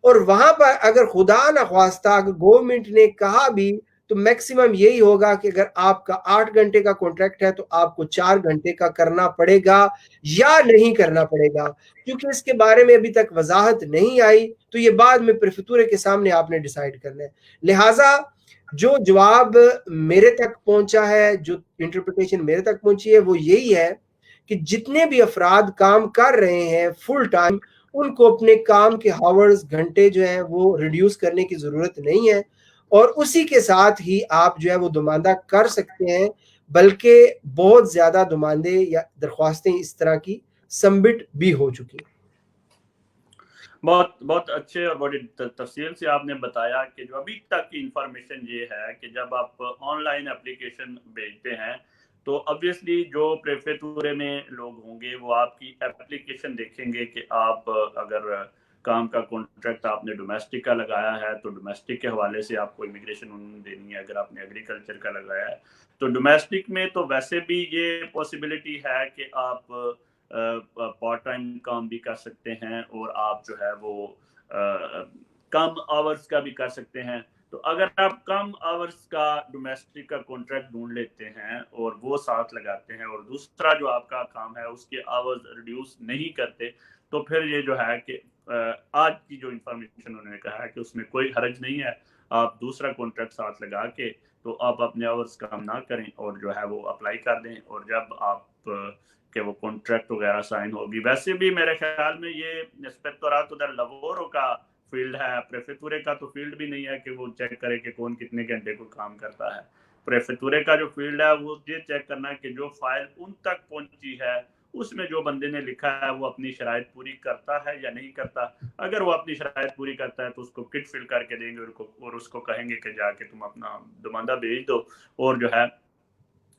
اور وہاں پر اگر خدا نخواستہ اگر گورنمنٹ نے کہا بھی تو میکسیمم یہی ہوگا کہ اگر آپ کا 8 گھنٹے کا کانٹریکٹ ہے تو آپ کو 4 گھنٹے کا کرنا پڑے گا یا نہیں کرنا پڑے گا. کیونکہ اس کے بارے میں ابھی تک وضاحت نہیں آئی تو یہ بعد میں پریفیکچر کے سامنے آپ نے ڈیسائیڈ کرنا ہے. لہٰذا جو جواب میرے تک پہنچا ہے, جو انٹرپریٹیشن میرے تک پہنچی ہے, وہ یہی ہے کہ جتنے بھی افراد کام کر رہے ہیں فل ٹائم, ان کو اپنے کام کے ہاورز, گھنٹے جو ہیں وہ ریڈیوس کرنے کی ضرورت نہیں ہے, اور اسی کے ساتھ ہی آپ جو ہے وہ دماندہ کر سکتے ہیں. بلکہ بہت زیادہ دماندے یا درخواستیں اس طرح کی سبمٹ بھی ہو چکی ہیں. بہت بہت اچھے اور بڑی تفصیل سے آپ نے بتایا کہ جو ابھی تک کی انفارمیشن یہ ہے کہ جب آپ آن لائن اپلیکیشن بھیجتے ہیں تو obviously جو پریفیکچر میں لوگ ہوں گے وہ آپ کی اپلیکیشن دیکھیں گے کہ آپ اگر کام کا کانٹریکٹ آپ نے ڈومیسٹک کا لگایا ہے تو ڈومیسٹک کے حوالے سے آپ کو امیگریشن انہوں نے دینی ہے. اگر آپ نے ایگریکلچر کا لگایا ہے تو ڈومیسٹک میں تو ویسے بھی یہ پاسبلٹی ہے کہ آپ پارٹ ٹائم کام بھی کر سکتے ہیں اور آپ جو ہے وہ کم آورز کا بھی کر سکتے ہیں. تو اگر آپ کم آورز کا ڈومیسٹک کا کانٹریکٹ ڈھونڈ لیتے ہیں اور وہ ساتھ لگاتے ہیں اور دوسرا جو آپ کا کام ہے اس کے آورز ریڈیوس نہیں کرتے تو پھر یہ جو ہے کہ آج کی جو انفارمیشن انہوں نے کہا ہے کہ اس میں کوئی حرج نہیں ہے. آپ دوسرا کانٹریکٹ ساتھ لگا کے تو آپ اپنے آورز کم نہ کریں اور جو ہے وہ اپلائی کر دیں, اور جب آپ کہ وہ کانٹریکٹ وغیرہ سائن ہوگی. ویسے بھی میرے خیال میں یہ انسپیکٹوریٹ در لوورو کا فیلڈ ہے, پریفیکچر کا تو فیلڈ بھی نہیں ہے کہ وہ چیک کرے کہ کون کتنے گھنٹے کو کام کرتا ہے. پریفیکچر کا جو فیلڈ ہے وہ یہ چیک کرنا ہے کہ جو فائل ان تک پہنچی ہے اس میں جو بندے نے لکھا ہے وہ اپنی شرائط پوری کرتا ہے یا نہیں کرتا. اگر وہ اپنی شرائط پوری کرتا ہے تو اس کو کٹ فل کر کے دیں گے اور اس کو کہیں گے کہ جا کے تم اپنا دماندہ بھیج دو. اور جو ہے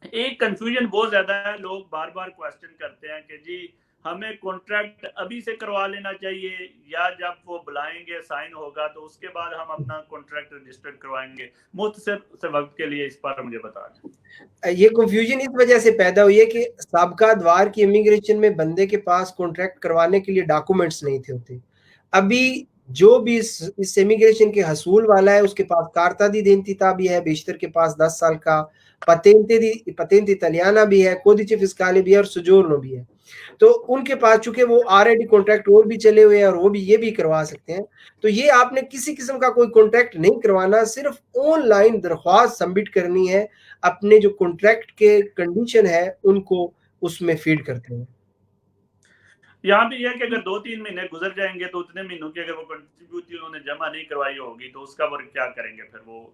ایک کنفیوژن بہت زیادہ ہے, لوگ بار بار کوشچن کرتے ہیں کہ جی ہمیں کانٹریکٹ ابھی سے کروا لینا چاہیے یا جب وہ بلائیں گے سائن ہوگا تو اس کے بعد ہم اپنا کانٹریکٹ رجسٹر کروائیں گے. مختصر سے وقت کے لیے اس پر مجھے بتا دیں. یہ کنفیوژن اس وجہ سے پیدا ہوئی ہے کہ سابقہ ادوار کی امیگریشن میں بندے کے پاس کانٹریکٹ کروانے کے لیے ڈاکومنٹس نہیں تھے ہوتے. ابھی جو بھی اس امیگریشن کے حصول والا ہے اس کے پاس کارتا دی identità بھی ہے, بیشتر کے پاس 10 سال کا patente italiana بھی ہے, codice fiscale بھی ہے اور soggiorno بھی ہے. تو ان کے پاس چونکہ وہ آلریڈی کانٹریکٹ اور بھی چلے ہوئے ہیں اور وہ بھی یہ بھی کروا سکتے ہیں, تو یہ آپ نے کسی قسم کا کوئی کانٹریکٹ نہیں کروانا, صرف آن لائن درخواست سبمٹ کرنی ہے, اپنے جو کانٹریکٹ کے کنڈیشن ہے ان کو اس میں فیڈ کرتے ہیں. یہاں بھی یہ کہ اگر 2-3 مہینے گزر جائیں گے تو اتنے مہینوں کی اگر وہ کنٹریبیوٹی انہوں نے جمع نہیں کروائی ہوگی تو اس کا ورک کیا کریں گے, پھر وہ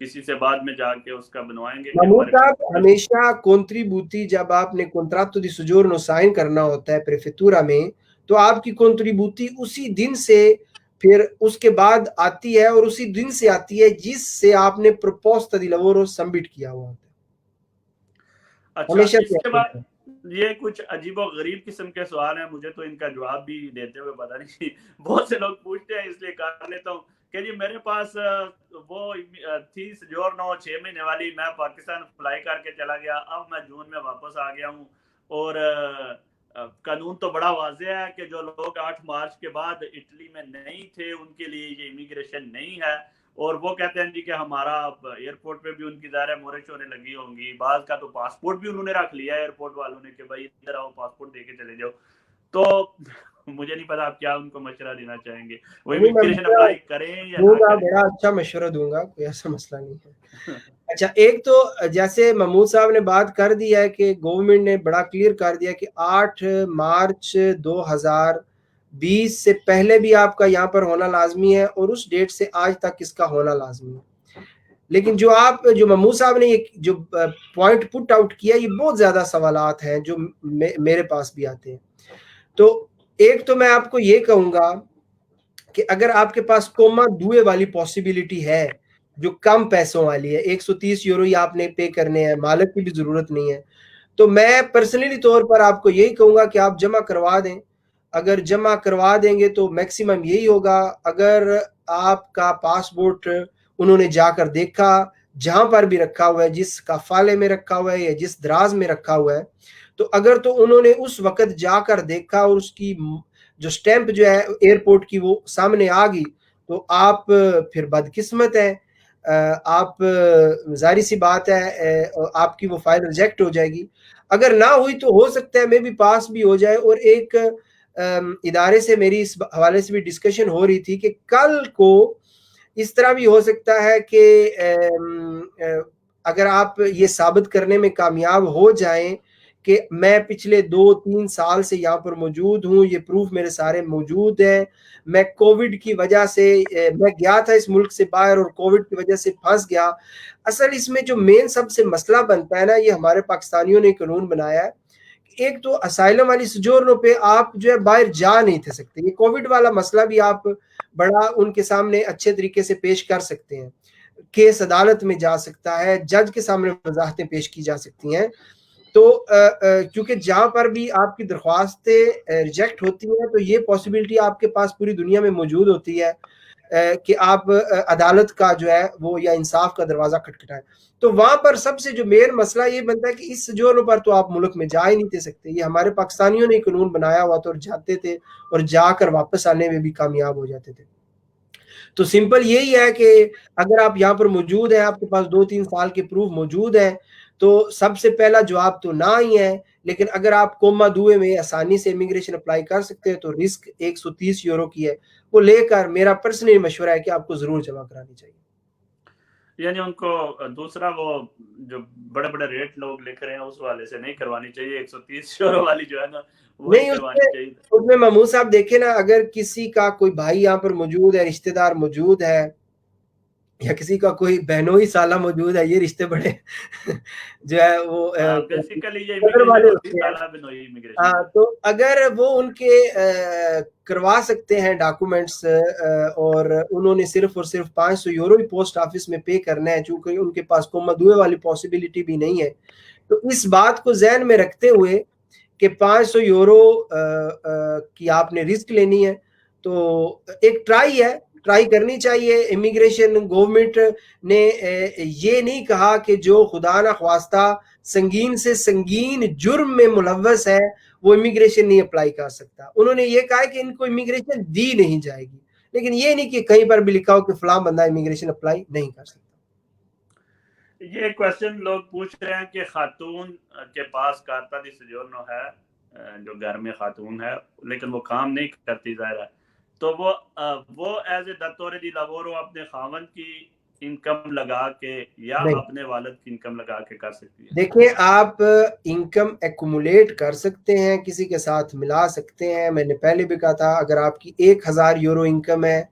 کسی سے بعد میں جا کے اس کا بنوائیں گے. محمود صاحب, ہمیشہ کنٹریبیوٹی جب آپ نے کنٹراتو دی سوجورنو سائن کرنا ہوتا ہے پریفیکچر میں تو آپ کی کنٹریبیوٹی اسی دن سے پھر اس کے بعد آتی ہے اور اسی دن سے آتی ہے جس سے آپ نے پروپوستا دی لوورو سبمٹ کیا ہوا ہوتا ہے. اچھا, اس کے بعد یہ کچھ عجیب و غریب قسم کے سوال ہیں, مجھے تو ان کا جواب بھی دیتے ہوئے پتا نہیں, بہت سے لوگ پوچھتے ہیں اس لیے کر لیتا ہوں کہ جی میرے پاس وہ تھی سوجورنو 6 مہینے والی, میں پاکستان فلائی کر کے چلا گیا, اب میں جون میں واپس آ گیا ہوں اور قانون تو بڑا واضح ہے کہ جو لوگ 8 مارچ کے بعد اٹلی میں نہیں تھے ان کے لیے یہ امیگریشن نہیں ہے, اور وہ کہتے ہیں جی کہ ہمارا ایئرپورٹ پہ بھی ان کی ظاہر مورش ہونے لگی ہوں گی. بعض کا تو پاسپورٹ بھی انہوں نے رکھ لیا ہے ایئرپورٹ والوں نے کہ بھائی ادھر آؤ پاسپورٹ دے کے چلے جاؤ. تو مجھے نہیں پتا آپ کیا ان کو مشورہ دینا چاہیں گے, وہ امیگریشن اپلائی کریں یا نہ کریں. بڑا اچھا مشورہ دوں گا, کوئی ایسا مسئلہ نہیں ہے. اچھا, ایک تو جیسے محمود صاحب نے بات کر دی ہے کہ گورنمنٹ نے بڑا کلیئر کر دیا کہ 8 مارچ 2020 سے پہلے بھی آپ کا یہاں پر ہونا لازمی ہے اور اس ڈیٹ سے آج تک اس کا ہونا لازمی ہے. لیکن جو محمود صاحب نے یہ جو پوائنٹ پٹ آؤٹ کیا, یہ بہت زیادہ سوالات ہیں جو میرے پاس بھی آتے ہیں. تو ایک تو میں آپ کو یہ کہوں گا کہ اگر آپ کے پاس کوما دوئے والی پاسبلٹی ہے جو کم پیسوں والی ہے, 130 یورو ہی آپ نے پے کرنے ہیں, مالک کی بھی ضرورت نہیں ہے, تو میں پرسنلی طور پر آپ کو یہی کہوں گا کہ آپ جمع کروا دیں. اگر جمع کروا دیں گے تو میکسیمم یہی ہوگا, اگر آپ کا پاسپورٹ انہوں نے جا کر دیکھا جہاں پر بھی رکھا ہوا ہے, جس کافالے میں رکھا ہوا ہے یا جس دراز میں رکھا ہوا ہے, تو اگر تو انہوں نے اس وقت جا کر دیکھا اور اس کی جو سٹیمپ جو ہے ایئرپورٹ کی وہ سامنے آ گئی تو آپ پھر بدقسمت ہیں. آپ ظاہری سی بات ہے آپ کی وہ فائل ریجیکٹ ہو جائے گی. اگر نہ ہوئی تو ہو سکتا ہے میں بھی پاس بھی ہو جائے. اور ایک ادارے سے میری اس حوالے سے بھی ڈسکشن ہو رہی تھی کہ کل کو اس طرح بھی ہو سکتا ہے کہ اگر آپ یہ ثابت کرنے میں کامیاب ہو جائیں کہ میں پچھلے 2-3 سال سے یہاں پر موجود ہوں, یہ پروف میرے سارے موجود ہیں, میں کووڈ کی وجہ سے میں گیا تھا اس ملک سے باہر اور کووڈ کی وجہ سے پھنس گیا. اصل اس میں جو مین سب سے مسئلہ بنتا ہے نا, یہ ہمارے پاکستانیوں نے قانون بنایا ہے. ایک تو اسائلم والی سجورنوں پہ آپ جو ہے باہر جا نہیں تھے سکتے. یہ کووڈ والا مسئلہ بھی آپ بڑا ان کے سامنے اچھے طریقے سے پیش کر سکتے ہیں. کیس عدالت میں جا سکتا ہے, جج کے سامنے وضاحتیں پیش کی جا سکتی ہیں. تو کیونکہ جہاں پر بھی آپ کی درخواستیں ریجیکٹ ہوتی ہیں تو یہ پاسبلٹی آپ کے پاس پوری دنیا میں موجود ہوتی ہے کہ آپ عدالت کا جو ہے وہ یا انصاف کا دروازہ کھٹکھٹائیں. تو وہاں پر سب سے جو مین مسئلہ یہ بنتا ہے کہ اس سجوروں پر تو آپ ملک میں جا ہی نہیں دے سکتے. یہ ہمارے پاکستانیوں نے قانون بنایا ہوا تھا اور جاتے تھے اور جا کر واپس آنے میں بھی کامیاب ہو جاتے تھے. تو سمپل یہی ہے کہ اگر آپ یہاں پر موجود ہیں, آپ کے پاس 2-3 سال کے پروف موجود ہیں, تو سب سے پہلا جواب تو نہ ہی ہے. لیکن اگر آپ کوما دوئے میں آسانی سے امیگریشن اپلائی کر سکتے ہیں تو رسک 130 یورو کی ہے, وہ لے کر میرا پرسنل مشورہ ہے کہ آپ کو ضرور جمع کرانی چاہیے. یعنی ان کو دوسرا وہ جو بڑے بڑے ریٹ لوگ لکھ رہے ہیں اس والے سے نہیں کروانی چاہیے, 130 یورو والی جو ہے نا وہی کروانی چاہیے. اس میں محمود صاحب دیکھیں نا, اگر کسی کا کوئی بھائی یہاں پر موجود ہے, رشتہ دار موجود ہے, یا کسی کا کوئی بہنوئی سالہ موجود ہے, یہ رشتے بڑے جو ہے وہ بیسیکلی یہ امیگریشن ہوتی ہے سالہ بنوئی امیگریشن. تو اگر وہ ان کے کروا سکتے ہیں ڈاکومنٹس اور انہوں نے صرف اور صرف 500 یورو ہی پوسٹ آفس میں پے کرنا ہے, چونکہ ان کے پاس کوما دوئے والی پاسبلٹی بھی نہیں ہے, تو اس بات کو ذہن میں رکھتے ہوئے کہ 500 یورو کی آپ نے رسک لینی ہے, تو ایک ٹرائی ہے, ٹرائی کرنی چاہیے. امیگریشن گورنمنٹ نے یہ نہیں کہا کہ جو خدا نخواستہ سنگین سے سنگین جرم میں ملوث ہے وہ امیگریشن نہیں اپلائی کر سکتا. انہوں نے یہ کہا کہ ان کو امیگریشن دی نہیں جائے گی, لیکن یہ نہیں کہ کہیں پر بھی لکھا ہو کہ فلاں بندہ امیگریشن اپلائی نہیں کر سکتا. یہ کویسچن لوگ پوچھ رہے ہیں کہ خاتون کے پاس کارتا دی سجورنو ہے, جو گھر میں خاتون ہے لیکن وہ کام نہیں کرتی ظاہر ہے, تو وہ ایز اے دتورے دی لاورو اپنے خاون کی انکم لگا کے یا اپنے والد کی انکم لگا کے کر سکتی ہے. دیکھیں آپ انکم ایکومولیٹ کر سکتے ہیں, کسی کے ساتھ ملا سکتے ہیں. میں نے پہلے بھی کہا تھا اگر آپ کی 1000 یورو انکم ہے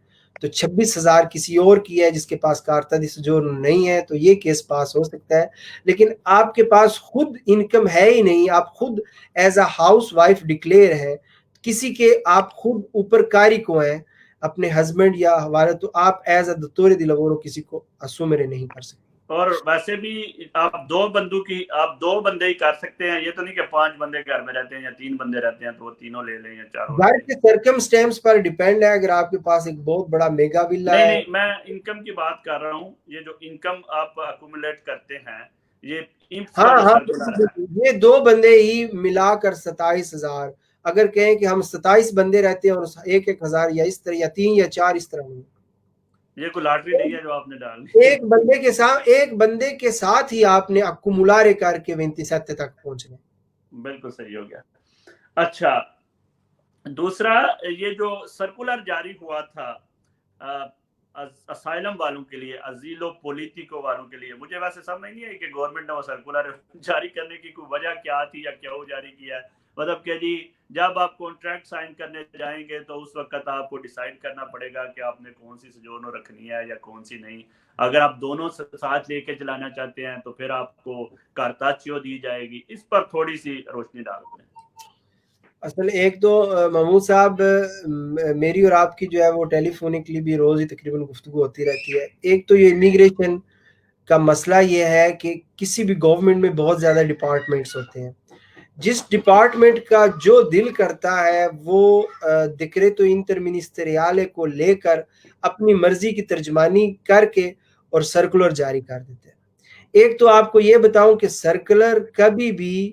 تو 26,000 کسی اور کی ہے جس کے پاس کارتا دی سجورنو نہیں ہے, تو یہ کیس پاس ہو سکتا ہے. لیکن آپ کے پاس خود انکم ہے ہی نہیں, آپ خود as a house wife declare ہیں, کسی کے آپ خود اوپر کاری کو ہیں اپنے ہسبینڈ یا حوالے, تو آپ ایز اے دتورے دی لاورو کسی کو اسومرے نہیں کر سکتے. اور ویسے بھی آپ دو بندے ہی کر سکتے ہیں, یہ تو نہیں کہ 5 بندے گھر میں رہتے ہیں یا 3 بندے رہتے ہیں تو وہ تینوں لے لیں یا 4. گھر کے سرکمسٹینس پر ڈیپینڈ ہے. اگر آپ کے پاس ایک بہت بڑا میگا ولا ہے, نہیں میں انکم کی بات کر رہا ہوں, یہ جو انکم آپ ایکومولیٹ کرتے ہیں یہ ہاں یہ 2 بندے ہی ملا کر 27,000. اگر کہیں کہ ہم 27 بندے رہتے ہیں اور 1,000 یا اس طرح یا 3 یا 4 اس طرح نہیں, یہ کوئی لاٹری نہیں ہے جو آپ نے ڈالی. ایک بندے کے ساتھ ہی آپ نے اکومولارے کر کے 27 تک پہنچنا. بالکل صحیح ہو گیا. اچھا, دوسرا یہ جو سرکولر جاری ہوا تھا اسائلم والوں کے لیے, ازیلو پولیٹیکو والوں کے لیے, مجھے ویسے سمجھ نہیں ہے کہ گورنمنٹ نے وہ سرکولر جاری کرنے کی کوئی وجہ کیا تھی یا کیوں جاری کیا ہے. مطلب کہ جی جب آپ کانٹریکٹ سائن کرنے جائیں گے تو اس وقت آپ کو ڈیسائیڈ کرنا پڑے گا کہ آپ نے کون سی سجورنو رکھنی ہے یا کون سی نہیں. اگر آپ دونوں ساتھ لے کے چلانا چاہتے ہیں تو پھر آپ کو کارتاچیو دی جائے گی. اس پر تھوڑی سی روشنی ڈالتے ہیں. اصل ایک تو محمود صاحب میری اور آپ کی جو ہے وہ ٹیلی فونکلی بھی روز ہی تقریباً گفتگو ہوتی رہتی ہے. ایک تو یہ امیگریشن کا مسئلہ یہ ہے کہ کسی بھی گورنمنٹ میں بہت زیادہ ڈپارٹمنٹس ہوتے ہیں. جس ڈپارٹمنٹ کا جو دل کرتا ہے وہ ڈیکریٹو انٹرمنسٹریالے کو لے کر اپنی مرضی کی ترجمانی کر کے اور سرکولر جاری کر دیتے ہیں. ایک تو آپ کو یہ بتاؤں کہ سرکولر کبھی بھی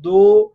2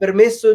permesso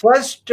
1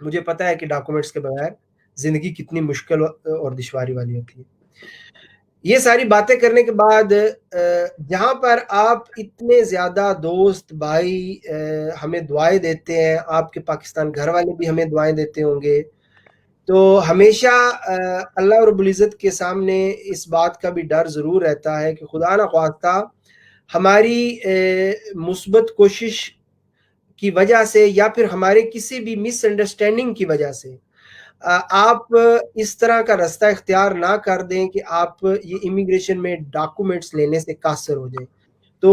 مجھے پتہ ہے کہ ڈاکومنٹس کے بغیر زندگی کتنی مشکل اور دشواری والی ہوتی ہے. یہ ساری باتیں کرنے کے بعد جہاں پر آپ اتنے زیادہ دوست بھائی ہمیں دعائیں دیتے ہیں, آپ کے پاکستان گھر والے بھی ہمیں دعائیں دیتے ہوں گے, تو ہمیشہ اللہ رب العزت کے سامنے اس بات کا بھی ڈر ضرور رہتا ہے کہ خدا نہ خواستہ ہماری مثبت کوشش کی وجہ سے یا پھر ہمارے کسی بھی مس انڈرسٹینڈنگ کی وجہ سے آپ اس طرح کا رستہ اختیار نہ کر دیں کہ آپ یہ امیگریشن میں ڈاکومنٹس لینے سے قاصر ہو جائیں. تو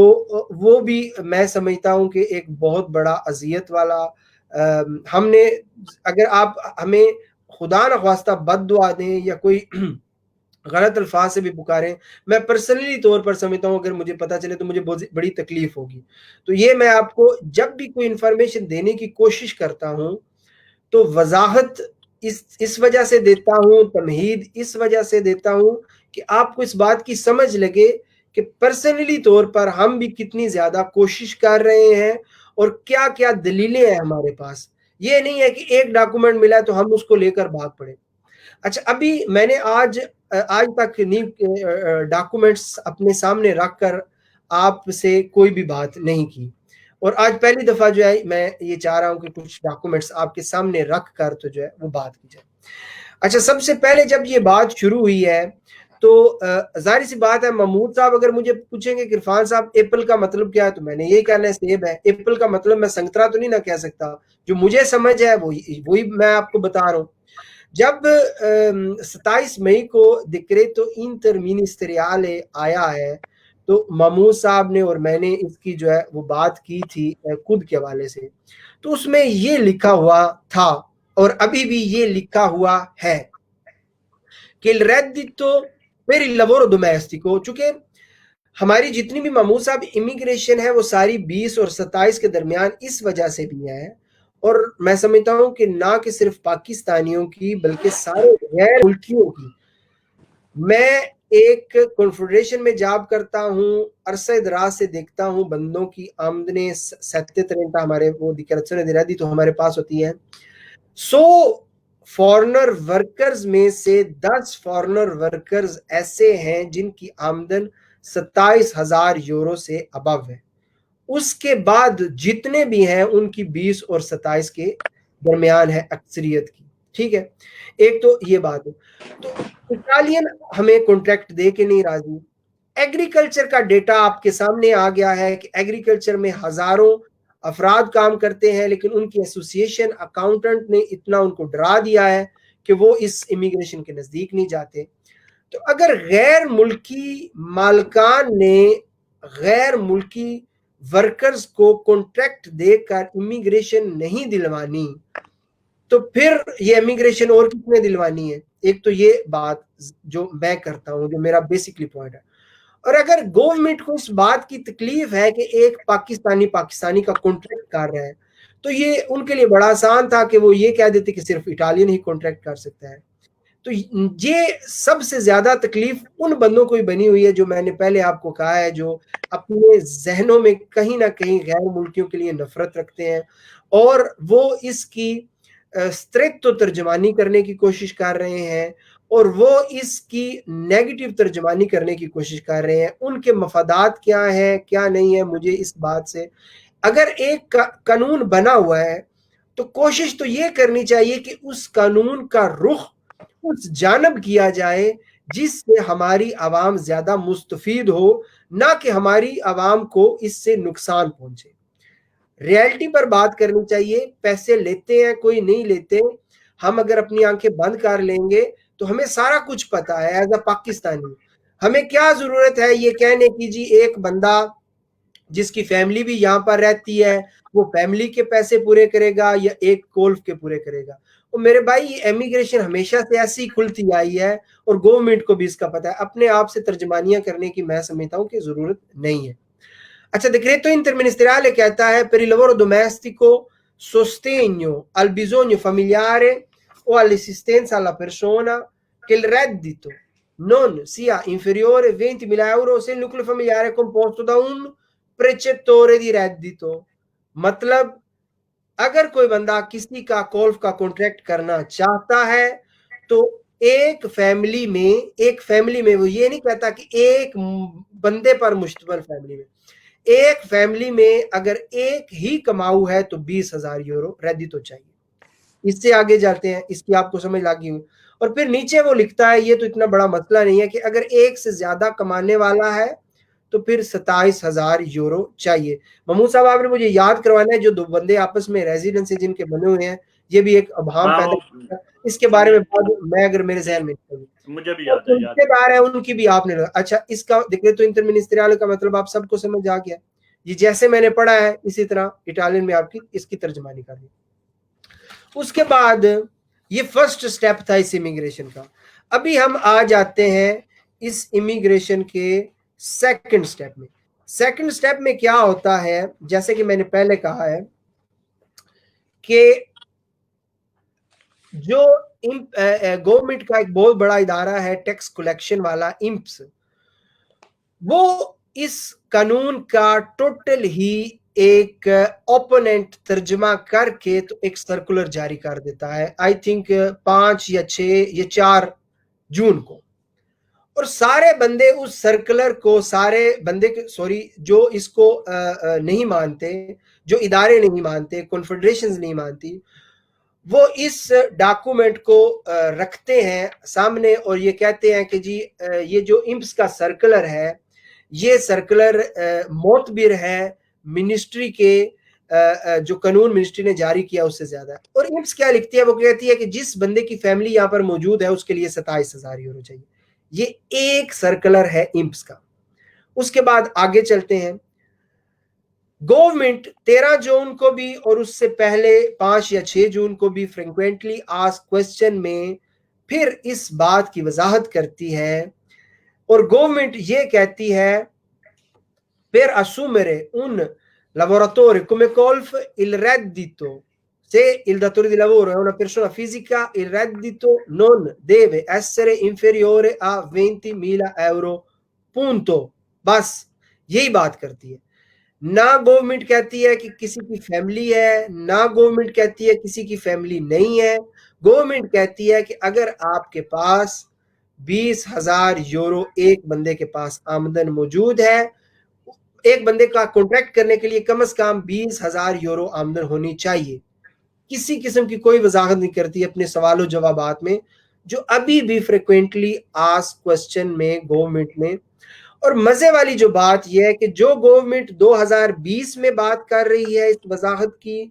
وہ بھی میں سمجھتا ہوں کہ ایک بہت بڑا اذیت والا, ہم نے اگر آپ ہمیں خدا نہ خواستہ بد دعا دیں یا کوئی غلط الفاظ سے بھی پکاریں, میں پرسنلی طور پر سمجھتا ہوں اگر مجھے پتا چلے تو مجھے بہت بڑی تکلیف ہوگی. تو یہ میں آپ کو جب بھی کوئی انفارمیشن دینے کی کوشش کرتا ہوں تو وضاحت اس وجہ سے دیتا ہوں, تمہید اس وجہ سے دیتا ہوں کہ آپ کو اس بات کی سمجھ لگے کہ پرسنلی طور پر ہم بھی کتنی زیادہ کوشش کر رہے ہیں اور کیا کیا دلیلیں ہیں ہمارے پاس. یہ نہیں ہے کہ ایک ڈاکومنٹ ملا تو ہم اس کو لے کر بھاگ پڑے. اچھا, ابھی میں نے آج تک ڈاکومنٹس اپنے سامنے رکھ کر آپ سے کوئی بھی بات نہیں کی, اور آج پہلی دفعہ جو ہے میں یہ چاہ رہا ہوں کہ کچھ ڈاکومنٹس آپ کے سامنے رکھ کر تو جو ہے وہ بات کی جائے. اچھا, سب سے پہلے جب یہ بات شروع ہوئی ہے تو ظاہر سی بات ہے, محمود صاحب اگر مجھے پوچھیں گے کہ عرفان صاحب ایپل کا مطلب کیا ہے, تو میں نے یہی کہنا ہے سیب ہے. ایپل کا مطلب میں سنگترا تو نہیں نہ کہہ سکتا, جو مجھے سمجھ ہے وہی میں آپ کو بتا رہا ہوں. جب 27 مئی کو ڈیکریٹو انٹرمنسٹریالے آیا ہے تو محمود صاحب نے اور میں نے اس کی جو ہے وہ بات کی تھی خود کے حوالے سے, تو اس میں یہ لکھا ہوا تھا اور ابھی بھی یہ لکھا ہوا ہے کہ il reddito per il lavoro domestico, چونکہ ہماری جتنی بھی محمود صاحب امیگریشن ہے وہ ساری 20 اور 27 کے درمیان اس وجہ سے بھی ہے, اور میں سمجھتا ہوں کہ نہ کہ صرف پاکستانیوں کی بلکہ سارے غیر ملکیوں کی. میں ایک کنفیڈریشن میں جاب کرتا ہوں, عرصہ دراز سے دیکھتا ہوں بندوں کی آمدنیں 7:30 ہمارے وہ dichiarazione di reddito ہمارے پاس ہوتی ہے. 100 فارنر ورکرز میں سے 10 فارنر ورکرز ایسے ہیں جن کی آمدن 27,000 یورو سے ابو ہے. اس کے بعد جتنے بھی ہیں ان کی 20 اور 27 کے درمیان ہے اکثریت کی. ٹھیک ہے, ایک تو یہ بات ہے. تو اٹالین ہمیں کانٹریکٹ دے کے نہیں راضی. ایگریکلچر کا ڈیٹا آپ کے سامنے آ گیا ہے کہ ایگریکلچر میں ہزاروں افراد کام کرتے ہیں, لیکن ان کی ایسوسیشن اکاؤنٹنٹ نے اتنا ان کو ڈرا دیا ہے کہ وہ اس امیگریشن کے نزدیک نہیں جاتے. تو اگر غیر ملکی مالکان نے غیر ملکی ورکرز کو کانٹریکٹ دے کر امیگریشن نہیں دلوانی تو پھر یہ امیگریشن اور کس نے دلوانی ہے. ایک تو یہ بات جو میں کرتا ہوں, جو میرا بیسکلی پوائنٹ ہے. اور اگر گورنمنٹ کو اس بات کی تکلیف ہے کہ ایک پاکستانی کا کانٹریکٹ کر رہا ہے, تو یہ ان کے لیے بڑا آسان تھا کہ وہ یہ کہہ دیتے کہ صرف اٹالین ہی کانٹریکٹ کر سکتا ہے. تو یہ سب سے زیادہ تکلیف ان بندوں کو ہی بنی ہوئی ہے جو میں نے پہلے آپ کو کہا ہے, جو اپنے ذہنوں میں کہیں نہ کہیں غیر ملکیوں کے لیے نفرت رکھتے ہیں اور وہ اس کی اسٹریٹ ترجمانی کرنے کی کوشش کر رہے ہیں اور وہ اس کی نیگیٹو ترجمانی کرنے کی کوشش کر رہے ہیں. ان کے مفادات کیا ہیں کیا نہیں ہے, مجھے اس بات سے, اگر ایک قانون بنا ہوا ہے تو کوشش تو یہ کرنی چاہیے کہ اس قانون کا رخ اس جانب کیا جائے جس سے ہماری عوام زیادہ مستفید ہو, نہ کہ ہماری عوام کو اس سے نقصان پہنچے. ریالٹی پر بات کرنی چاہیے. پیسے لیتے ہیں کوئی نہیں لیتے, ہم اگر اپنی آنکھیں بند کر لیں گے تو ہمیں سارا کچھ پتا ہے ایز اے پاکستانی. ہمیں کیا ضرورت ہے یہ کہنے کی جی ایک بندہ جس کی فیملی بھی یہاں پر رہتی ہے وہ فیملی کے پیسے پورے کرے گا یا ایک کولف کے پورے کرے گا. اور میرے بھائی یہ امیگریشن ہمیشہ سے ایسی کھلتی آئی ہے اور گورنمنٹ کو بھی اس کا پتا ہے. اپنے آپ سے ترجمانیاں کرنے کی میں سمجھتا ہوں کہ ضرورت نہیں ہے. اچھا, decreto interministeriale کہتا ہے per il lavoro domestico sostegno al bisogno familiare o all'assistenza alla persona che il reddito non sia inferiore a 20.000 euro se il nucleo familiare è composto da un precettore di reddito. مطلب اگر کوئی بندہ کسی کا golf کا contract کرنا چاہتا ہے تو ایک فیملی میں وہ یہ نہیں کہتا کہ ایک بندے پر مشتمل فیملی میں، ایک فیملی میں اگر ایک ہی کماؤ ہے تو 20,000 یورو ریڈی تو چاہیے. اس سے آگے جاتے ہیں، اس کی آپ کو سمجھ لگی ہوئی. اور پھر نیچے وہ لکھتا ہے، یہ تو اتنا بڑا مسئلہ نہیں ہے، کہ اگر ایک سے زیادہ کمانے والا ہے تو پھر 27,000 یورو چاہیے. محمود صاحب آپ نے مجھے یاد کروانا ہے، جو دو بندے آپس میں ریزیڈنس جن کے بنے ہوئے ہیں، یہ بھی ایک ابہام ہاں پیدا وہ کرتا ہے. اس کے بارے میں میں اگر میرے ذہن میں مجھے بھی یاد ہے، رشتے دار ہیں ان کی بھی آپ نے. اچھا، اس کا دیکھیں تو انٹرمنسٹریال کا مطلب آپ سب کو سمجھ آ گیا. یہ جیسے میں نے پڑھا ہے اسی طرح اٹالین میں آپ کی اس کی ترجمانی کر دی. اس کے بعد یہ فرسٹ سٹیپ تھا اس امیگریشن کا. ابھی ہم آ جاتے ہیں اس امیگریشن کے سیکنڈ سٹیپ میں. سیکنڈ سٹیپ میں کیا ہوتا ہے، جیسے کہ میں نے پہلے کہا ہے کہ جو گورنمنٹ کا ایک بہت بڑا ادارہ ہے ٹیکس کلیکشن والا، امپس، وہ اس قانون کا ٹوٹل ہی ایک اوپوننٹ ترجمہ کر کے تو ایک سرکولر جاری کر دیتا ہے، آئی تھنک 5 یا 6 یا 4 جون کو. اور سارے بندے اس سرکولر کو، سارے بندے جو اس کو نہیں مانتے، جو ادارے نہیں مانتے، کنفیڈریشنز نہیں مانتی، وہ اس ڈاکومنٹ کو رکھتے ہیں سامنے اور یہ کہتے ہیں کہ جی یہ جو امپس کا سرکولر ہے، یہ سرکولر معتبر ہے منسٹری کے، جو قانون منسٹری نے جاری کیا اس سے زیادہ. اور امپس کیا لکھتی ہے، وہ کہتی ہے کہ جس بندے کی فیملی یہاں پر موجود ہے اس کے لیے 27,000 یورو چاہیے. یہ ایک سرکولر ہے امپس کا. اس کے بعد آگے چلتے ہیں. گورنمنٹ 13 جون کو بھی اور اس سے پہلے 5 یا 6 جون کو بھی فریکوینٹلی آسک کوسچن میں پھر اس بات کی وضاحت کرتی ہے، اور گورنمنٹ یہ کہتی ہے per assumere un lavoratore come Colf il reddito, se il datore di lavoro è una persona fisica, il reddito non deve essere inferiore a 20,000 euro. punto. بس یہی بات کرتی ہے. نہ گورنمنٹ کہتی ہے کہ کسی کی فیملی ہے، نہ گورنمنٹ کہتی ہے کسی کی فیملی نہیں ہے. گورنمنٹ کہتی ہے کہ اگر آپ کے پاس 20,000 یورو ایک بندے کے پاس آمدن موجود ہے، ایک بندے کا کانٹریکٹ کرنے کے لیے کم از کم 20,000 یورو آمدن ہونی چاہیے. کسی قسم کی کوئی وضاحت نہیں کرتی اپنے سوال و جوابات میں، جو ابھی بھی فریکوینٹلی آسک کوسچن میں گورنمنٹ نے. اور مزے والی جو بات یہ ہے کہ جو گورنمنٹ 2020 میں بات کر رہی ہے اس وضاحت کی،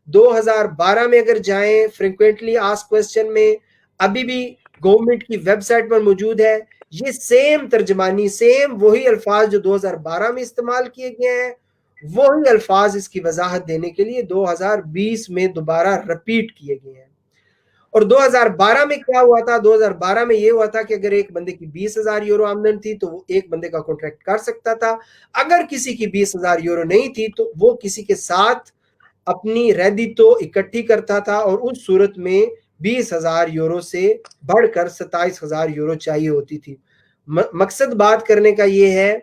2012 میں اگر جائیں فریکوینٹلی آسک کوسچن میں، ابھی بھی گورنمنٹ کی ویب سائٹ پر موجود ہے. یہ سیم ترجمانی، سیم وہی الفاظ جو 2012 میں استعمال کیے گئے ہیں، وہی الفاظ اس کی وضاحت دینے کے لیے 2020 میں دوبارہ رپیٹ کیے گئے ہیں. اور 2012 میں کیا ہوا تھا؟ 2012 میں یہ ہوا تھا کہ اگر ایک بندے کی 20,000 یورو آمدن تھی تو وہ ایک بندے کا کانٹریکٹ کر سکتا تھا. اگر کسی کی 20,000 یورو نہیں تھی تو وہ کسی کے ساتھ اپنی ریڈی تو اکٹھی کرتا تھا، اور اس صورت میں 20,000 یورو سے بڑھ کر 27,000 یورو چاہیے ہوتی تھی. مقصد بات کرنے کا یہ ہے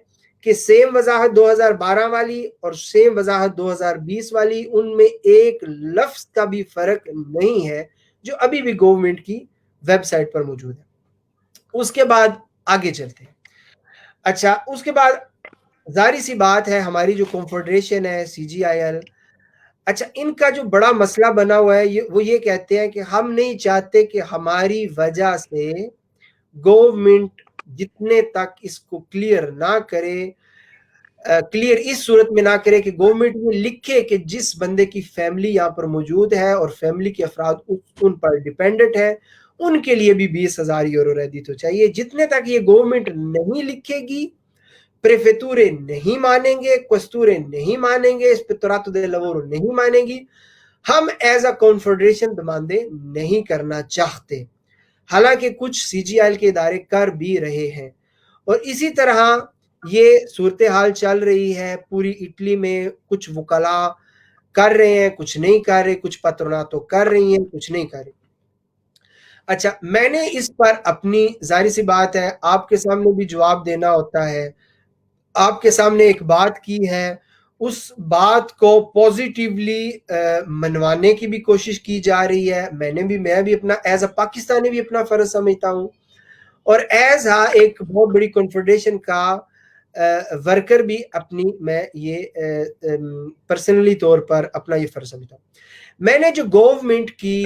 کہ سیم وضاحت 2012 والی اور سیم وضاحت 2020 والی، ان میں ایک لفظ کا بھی فرق نہیں ہے، جو ابھی بھی گورنمنٹ کی ویب سائٹ پر موجود ہے. اس کے بعد آگے چلتے ہیں. اچھا، اس کے بعد ظاہری سی بات ہے ہماری جو کنفیڈریشن ہے CGIL، اچھا ان کا جو بڑا مسئلہ بنا ہوا ہے وہ یہ کہتے ہیں کہ ہم نہیں چاہتے کہ ہماری وجہ سے گورنمنٹ جتنے تک اس کو کلیئر نہ کرے، کلیئر اس صورت میں نہ کرے کہ گورنمنٹ یہ لکھے کہ جس بندے کی فیملی یہاں پر موجود ہے اور فیملی کے افراد ان پر ڈیپینڈنٹ ہے، ان کے لیے بھی 20,000 یورو ریڈی تو چاہیے. جتنے تک یہ گورنمنٹ نہیں لکھے گی، پریفیتورے نہیں مانیں گے، کوستورے نہیں مانیں گے، اسپیتوراتو دے لوورو نہیں مانیں گی، ہم ایز اے کنفیڈریشن دماندے نہیں کرنا چاہتے. حالانکہ کچھ CGIL کے ادارے کر بھی رہے ہیں. اور اسی طرح یہ صورتحال چل رہی ہے پوری اٹلی میں. کچھ وکلاء کر رہے ہیں، کچھ نہیں کر رہے، کچھ پتروناتو کر رہی ہیں، کچھ نہیں کر رہی. اچھا، میں نے اس پر اپنی ظاہری سی بات ہے آپ کے سامنے بھی جواب دینا ہوتا ہے. آپ کے سامنے ایک بات کی ہے، اس بات کو پازیٹیولی منوانے کی بھی کوشش کی جا رہی ہے. میں بھی اپنا ایز اے پاکستانی بھی اپنا فرض سمجھتا ہوں, اور ایز ایک بہت بڑی کنفیڈریشن کا ورکر بھی اپنی میں یہ پرسنلی طور پر اپنا یہ فرض سمجھتا ہوں. میں نے جو گورنمنٹ کی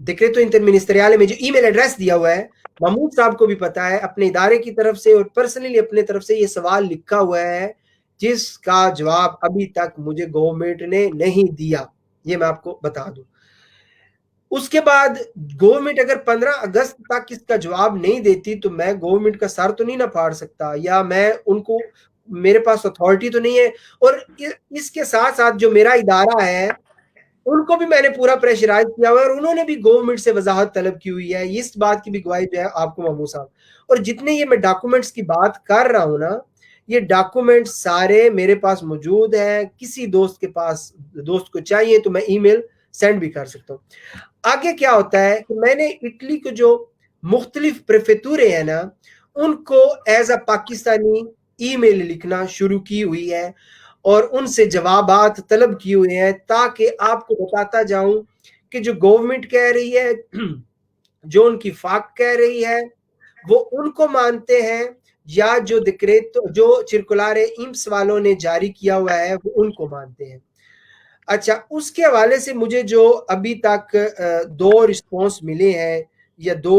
ڈیکریٹو انٹرمنسٹریال میں جو ای میل ایڈریس دیا ہوا ہے, محمود صاحب کو بھی پتا ہے, اپنے ادارے کی طرف سے اور پرسنلی اپنے طرف سے یہ سوال لکھا ہوا ہے جس کا جواب ابھی تک مجھے گورنمنٹ نے نہیں دیا, یہ میں آپ کو بتا دوں. اس کے بعد گورنمنٹ اگر 15 اگست تک اس کا جواب نہیں دیتی تو میں گورنمنٹ کا سر تو نہیں نہ پھاڑ سکتا, یا میں ان کو, میرے پاس اتھارٹی تو نہیں ہے. اور اس کے ساتھ ساتھ جو میرا ادارہ ہے ان کو بھی میں نے پورا پریشرائز کیا ہوا ہے, اور انہوں نے بھی گورنمنٹ سے وضاحت طلب کی ہوئی ہے. اس بات کی بھی گواہی جو ہے آپ کو محمود صاحب, اور جتنے یہ میں ڈاکومنٹس کی بات کر رہا ہوں نا, یہ ڈاکومنٹ سارے میرے پاس موجود ہیں. کسی دوست کے پاس, دوست کو چاہیے تو میں ای میل سینڈ بھی کر سکتا ہوں. آگے کیا ہوتا ہے کہ میں نے اٹلی کو جو مختلف پریفیکٹورے ہیں نا, ان کو ایز اے پاکستانی ای میل لکھنا شروع کی ہوئی ہے اور ان سے جوابات طلب کیے ہوئے ہیں, تاکہ آپ کو بتاتا جاؤں کہ جو گورنمنٹ کہہ رہی ہے, جو ان کی فاق کہہ رہی ہے, وہ ان کو مانتے ہیں, یا جو ڈیکریٹو جو چرکولارے ایمس والوں نے جاری کیا ہوا ہے وہ ان کو مانتے ہیں. اچھا, اس کے حوالے سے مجھے جو ابھی تک 2 رسپانس ملے ہیں یا 2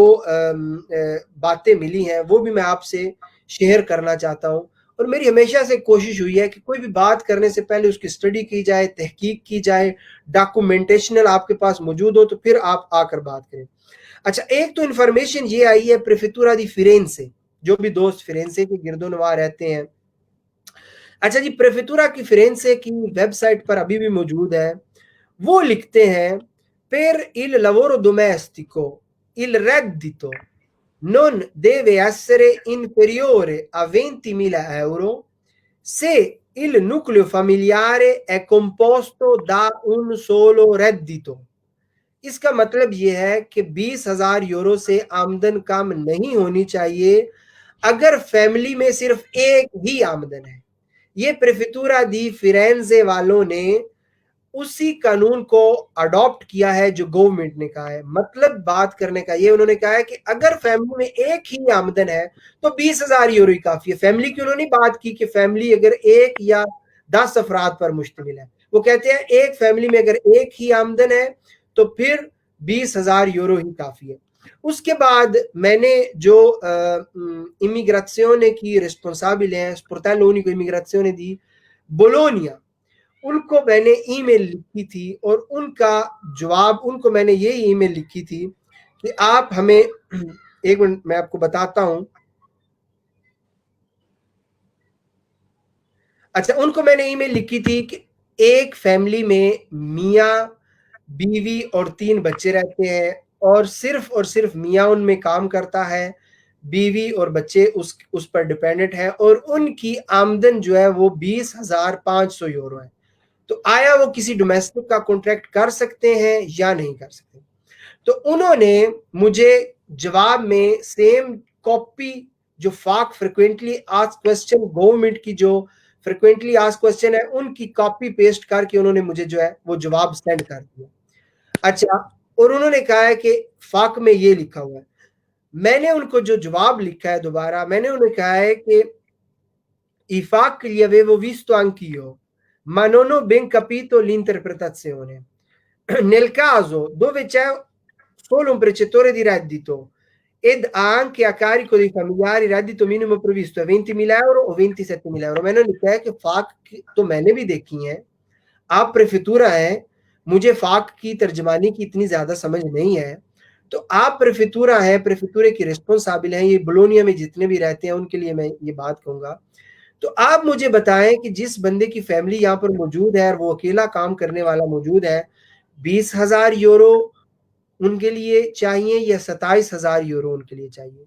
باتیں ملی ہیں, وہ بھی میں آپ سے شیئر کرنا چاہتا ہوں. اور میری ہمیشہ سے کوشش ہوئی ہے کہ کوئی بھی بات کرنے سے پہلے اس کی اسٹڈی کی جائے, تحقیق کی جائے, ڈاکومنٹیشنل آپ کے پاس موجود ہو تو پھر آپ آ کر بات کریں. اچھا, ایک تو انفارمیشن یہ آئی ہے پریفیکٹورا دی فیرینزے, جو بھی دوست فیرینزے کے گرد و نواح رہتے ہیں. اچھا جی, پریفیکٹورا کی فیرینزے کی ویب سائٹ پر ابھی بھی موجود ہے. وہ لکھتے ہیں per il lavoro domestico il reddito non deve essere inferiore a 20.000 euro se il nucleo familiare è composto da un solo reddito. اس کا مطلب یہ ہے کہ 20,000 یورو سے آمدن کم نہیں ہونی چاہیے اگر فیملی میں صرف ایک ہی آمدن ہے. یہ پریفیکٹورا دی فیرینزے والوں نے اسی قانون کو اڈاپٹ کیا ہے جو گورنمنٹ نے کہا ہے. مطلب بات کرنے کا یہ, انہوں نے کہا ہے کہ اگر فیملی میں ایک ہی آمدن ہے تو 20,000 یورو ہی کافی ہے. فیملی کی انہوں نے بات کی کہ فیملی اگر 1 یا 10 افراد پر مشتمل ہے, وہ کہتے ہیں ایک فیملی میں اگر ایک ہی آمدن ہے تو پھر 20,000 یورو ہی کافی ہے. اس کے بعد میں نے جو امیگراسیونے کی ریسپونسابل ہیں, Sportello Unico Immigrazione di Bologna, ان کو میں نے ای میل لکھی تھی, اور ان کا جواب, ان کو میں نے یہ ای میل لکھی تھی کہ آپ ہمیں, ایک منٹ میں آپ کو بتاتا ہوں. اچھا, ان کو میں نے ای میل لکھی تھی کہ ایک فیملی میں میاں بیوی اور 3 بچے رہتے ہیں, اور صرف میاں ان میں کام کرتا ہے, بیوی اور بچے اس پر ڈیپینڈنٹ ہیں, اور ان کی آمدن جو ہے وہ 20,500 یورو ہے. تو آیا وہ کسی ڈومیسٹک کا کانٹریکٹ کر سکتے ہیں یا نہیں کر سکتے؟ تو انہوں نے مجھے جواب میں سیم کاپی جو فاق فریکوینٹلی آسک کوسچن, گورنمنٹ کی جو فریکوینٹلی آسک کوسچن ہے, ان کی کاپی پیسٹ کر کے انہوں نے مجھے جو ہے وہ جواب سینڈ کر دیا. اچھا, اور انہوں نے کہا ہے کہ فاق میں یہ لکھا ہوا ہے. میں نے ان کو جو جواب لکھا ہے دوبارہ, میں نے انہیں کہا ہے کہ i FAQ li avevo visto anch'io, ma non ho ben capito l'interpretazione. Nel caso dove c'è solo un precettore di reddito ed ha anche a carico dei familiari reddito minimo previsto è 20.000 euro o 27.000 euro. میں نے لکھا ہے کہ فاق تو میں نے بھی دیکھی ہیں, آپ پریفیکٹورا ہیں, مجھے فاق کی ترجمانی کی اتنی زیادہ سمجھ نہیں ہے, تو آپ پریفیکٹورا ہیں, پریفیکٹورے کی ریسپونسابل ہیں, یہ بولونیا میں جتنے بھی رہتے ہیں ان کے لیے میں یہ بات کہوں گا. تو آپ مجھے بتائیں کہ جس بندے کی فیملی یہاں پر موجود ہے اور وہ اکیلا کام کرنے والا موجود ہے, 20,000 یورو ان کے لیے چاہیے یا 27,000 یورو ان کے لیے چاہیے؟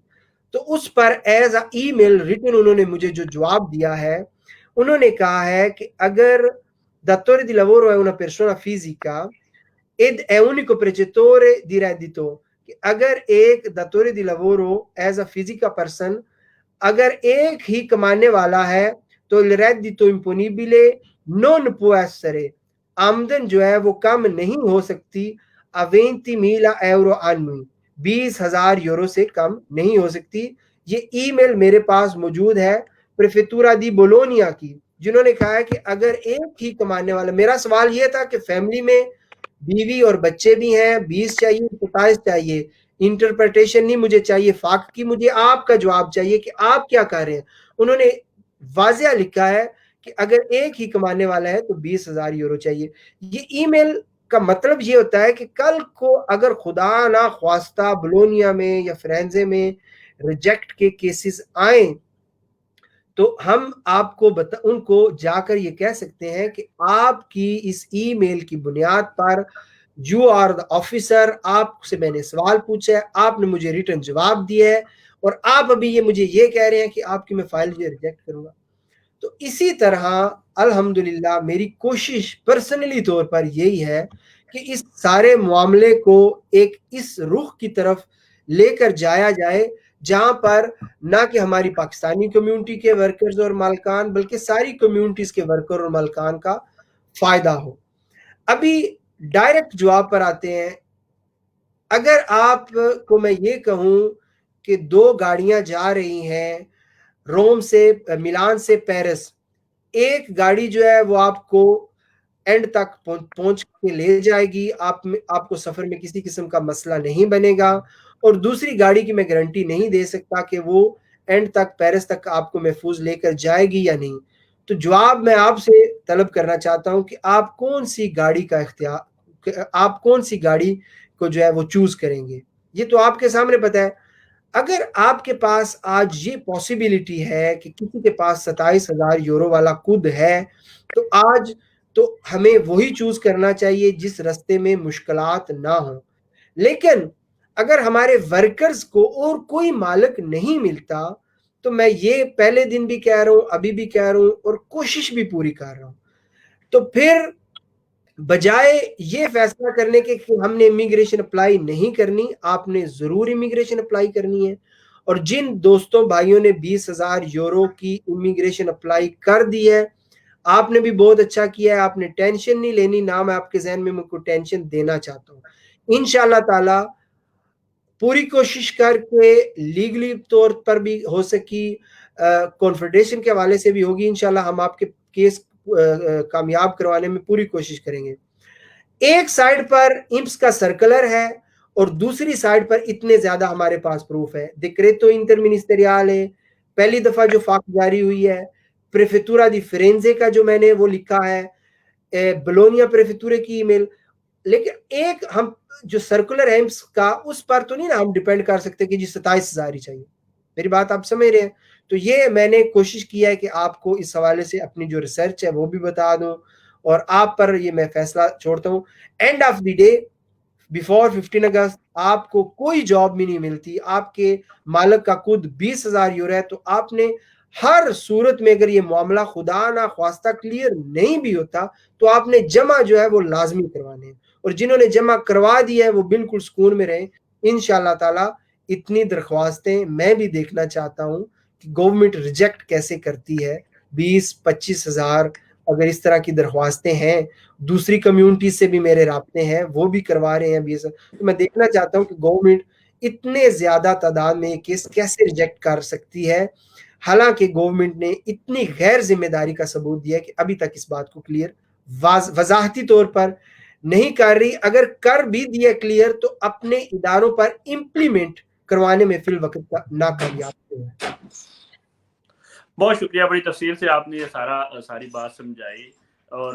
تو اس پر as a E mile return انہوں نے مجھے جو جواب دیا ہے, انہوں نے کہا ہے کہ اگر datore di lavoro è una persona fisica ed è unico percettore di reddito, کہ اگر ایک datore di lavoro as a physical person اگر ایک ہی کمانے والا ہے تو il reddito imponibile non può essere, آمدن جو ہے وہ کم نہیں ہو سکتی a 20.000 euro annui, 20,000 یورو سے کم نہیں ہو سکتی. یہ ای میل میرے پاس موجود ہے پریفیکٹورا دی بولونیا کی، جنہوں نے کہا ہے کہ اگر ایک ہی کمانے والا، میرا سوال یہ تھا کہ فیملی میں بیوی اور بچے بھی ہیں، 20 چاہیے 27 چاہیے، انٹرپریٹیشن نہیں مجھے چاہیے فاق کی، مجھے آپ کا جواب چاہیے کہ آپ کیا کہہ رہے ہیں. انہوں نے واضح لکھا ہے کہ اگر ایک ہی کمانے والا ہے تو 20,000 یورو چاہیے. یہ ای میل کا مطلب یہ ہوتا ہے کہ کل کو اگر خدا نہ خواستہ بولونیا میں یا فرینزے میں ریجیکٹ کے کیسز آئیں تو ہم آپ کو ان کو جا کر یہ کہہ سکتے ہیں کہ آپ کی اس ای میل کی بنیاد پر یو آر دا آفیسر، آپ سے میں نے سوال پوچھا ہے، آپ نے مجھے ریٹن جواب دیا ہے، اور آپ ابھی یہ مجھے یہ کہہ رہے ہیں کہ آپ کی میں فائل جو ریجیکٹ کروں گا. تو اسی طرح الحمدللہ میری کوشش پرسنلی طور پر یہی ہے کہ اس سارے معاملے کو ایک اس رخ کی طرف لے کر جایا جائے جہاں پر نہ کہ ہماری پاکستانی کمیونٹی کے ورکرز اور مالکان بلکہ ساری کمیونٹیز کے ورکر اور مالکان کا فائدہ ہو. ابھی ڈائریکٹ جواب پر آتے ہیں. اگر آپ کو میں یہ کہوں کہ 2 گاڑیاں جا رہی ہیں روم سے ملان سے پیرس، ایک گاڑی جو ہے وہ آپ کو اینڈ تک پہنچ کے لے جائے گی، آپ کو سفر میں کسی قسم کا مسئلہ نہیں بنے گا، اور دوسری گاڑی کی میں گارنٹی نہیں دے سکتا کہ وہ اینڈ تک پیرس تک آپ کو محفوظ لے کر جائے گی یا نہیں. تو جواب میں آپ سے طلب کرنا چاہتا ہوں کہ آپ کون سی گاڑی کا آپ کون سی گاڑی کو جو ہے وہ چوز کریں گے. یہ تو آپ کے سامنے پتہ ہے. اگر آپ کے پاس آج یہ پاسبلٹی ہے کہ کسی کے پاس 27,000 یورو والا خود ہے تو آج تو ہمیں وہی چوز کرنا چاہیے جس رستے میں مشکلات نہ ہوں. لیکن اگر ہمارے ورکرز کو اور کوئی مالک نہیں ملتا تو میں یہ پہلے دن بھی کہہ رہا ہوں، ابھی بھی کہہ رہا ہوں، اور کوشش بھی پوری کر رہا ہوں، تو پھر بجائے یہ فیصلہ کرنے کے کہ ہم نے امیگریشن اپلائی نہیں کرنی، آپ نے ضرور امیگریشن اپلائی کرنی ہے. اور جن دوستوں بھائیوں نے 20,000 یورو کی امیگریشن اپلائی کر دی ہے، آپ نے بھی بہت اچھا کیا ہے، آپ نے ٹینشن نہیں لینی، نہ میں آپ کے ذہن میں کو ٹینشن دینا چاہتا ہوں. انشاءاللہ تعالی پوری کوشش کر کے لیگلی طور پر بھی ہو سکی، کانفیڈریشن کے حوالے سے بھی ہوگی، انشاءاللہ ہم آپ کے کیس کامیاب کروانے میں پوری کوشش کریں گے. ایک سائیڈ پر امپس کا سرکلر ہے اور دوسری سائیڈ پر اتنے زیادہ ہمارے پاس پروف ہے. ڈیکریٹو انٹرمنسٹریال ہے، پہلی دفعہ جو فاق جاری ہوئی ہے، پریفیکٹورا دی فرینزے کا جو میں نے وہ لکھا ہے، بولونیا پریفیکٹورے کی ای میل. لیکن ایک ہم جو سرکولر ہے امپس کا، اس پر تو نہیں نا ہم ڈیپینڈ کر سکتے کہ جی 27,000 ہی چاہیے. میری بات آپ سمجھ رہے ہیں؟ تو یہ میں نے کوشش کیا ہے کہ آپ کو اس حوالے سے اپنی جو ریسرچ ہے وہ بھی بتا دوں، اور آپ پر یہ میں فیصلہ چھوڑتا ہوں. And of the day before 15 اگست آپ کو کوئی جاب بھی نہیں ملتی، آپ کے مالک کا خود 20,000 یورو ہے، تو آپ نے ہر صورت میں اگر یہ معاملہ خدا نہ خواستہ کلیئر نہیں بھی ہوتا تو آپ نے جمع جو ہے وہ لازمی کروانے ہیں، اور جنہوں نے جمع کروا دی ہے وہ بالکل سکون میں رہیں. انشاءاللہ تعالی اتنی درخواستیں میں بھی دیکھنا چاہتا ہوں کہ گورنمنٹ ریجیکٹ کیسے کرتی ہے. 20-25,000 اگر اس طرح کی درخواستیں ہیں، دوسری کمیونٹی سے بھی میرے رابطے ہیں، وہ بھی کروا رہے ہیں 20. تو میں دیکھنا چاہتا ہوں کہ گورنمنٹ اتنے زیادہ تعداد میں یہ کیس کیسے ریجیکٹ کر سکتی ہے، حالانکہ گورنمنٹ نے اتنی غیر ذمہ داری کا ثبوت دیا کہ ابھی تک اس بات کو کلیئر وضاحتی طور پر نہیں کر رہی. اگر کر بھی دیا کلیئر تو اپنے اداروں پر امپلیمنٹ کروانے میں فی الوقت ناکامیاب ہے. بہت شکریہ، بڑی تفصیل سے آپ نے یہ ساری بات سمجھائی، اور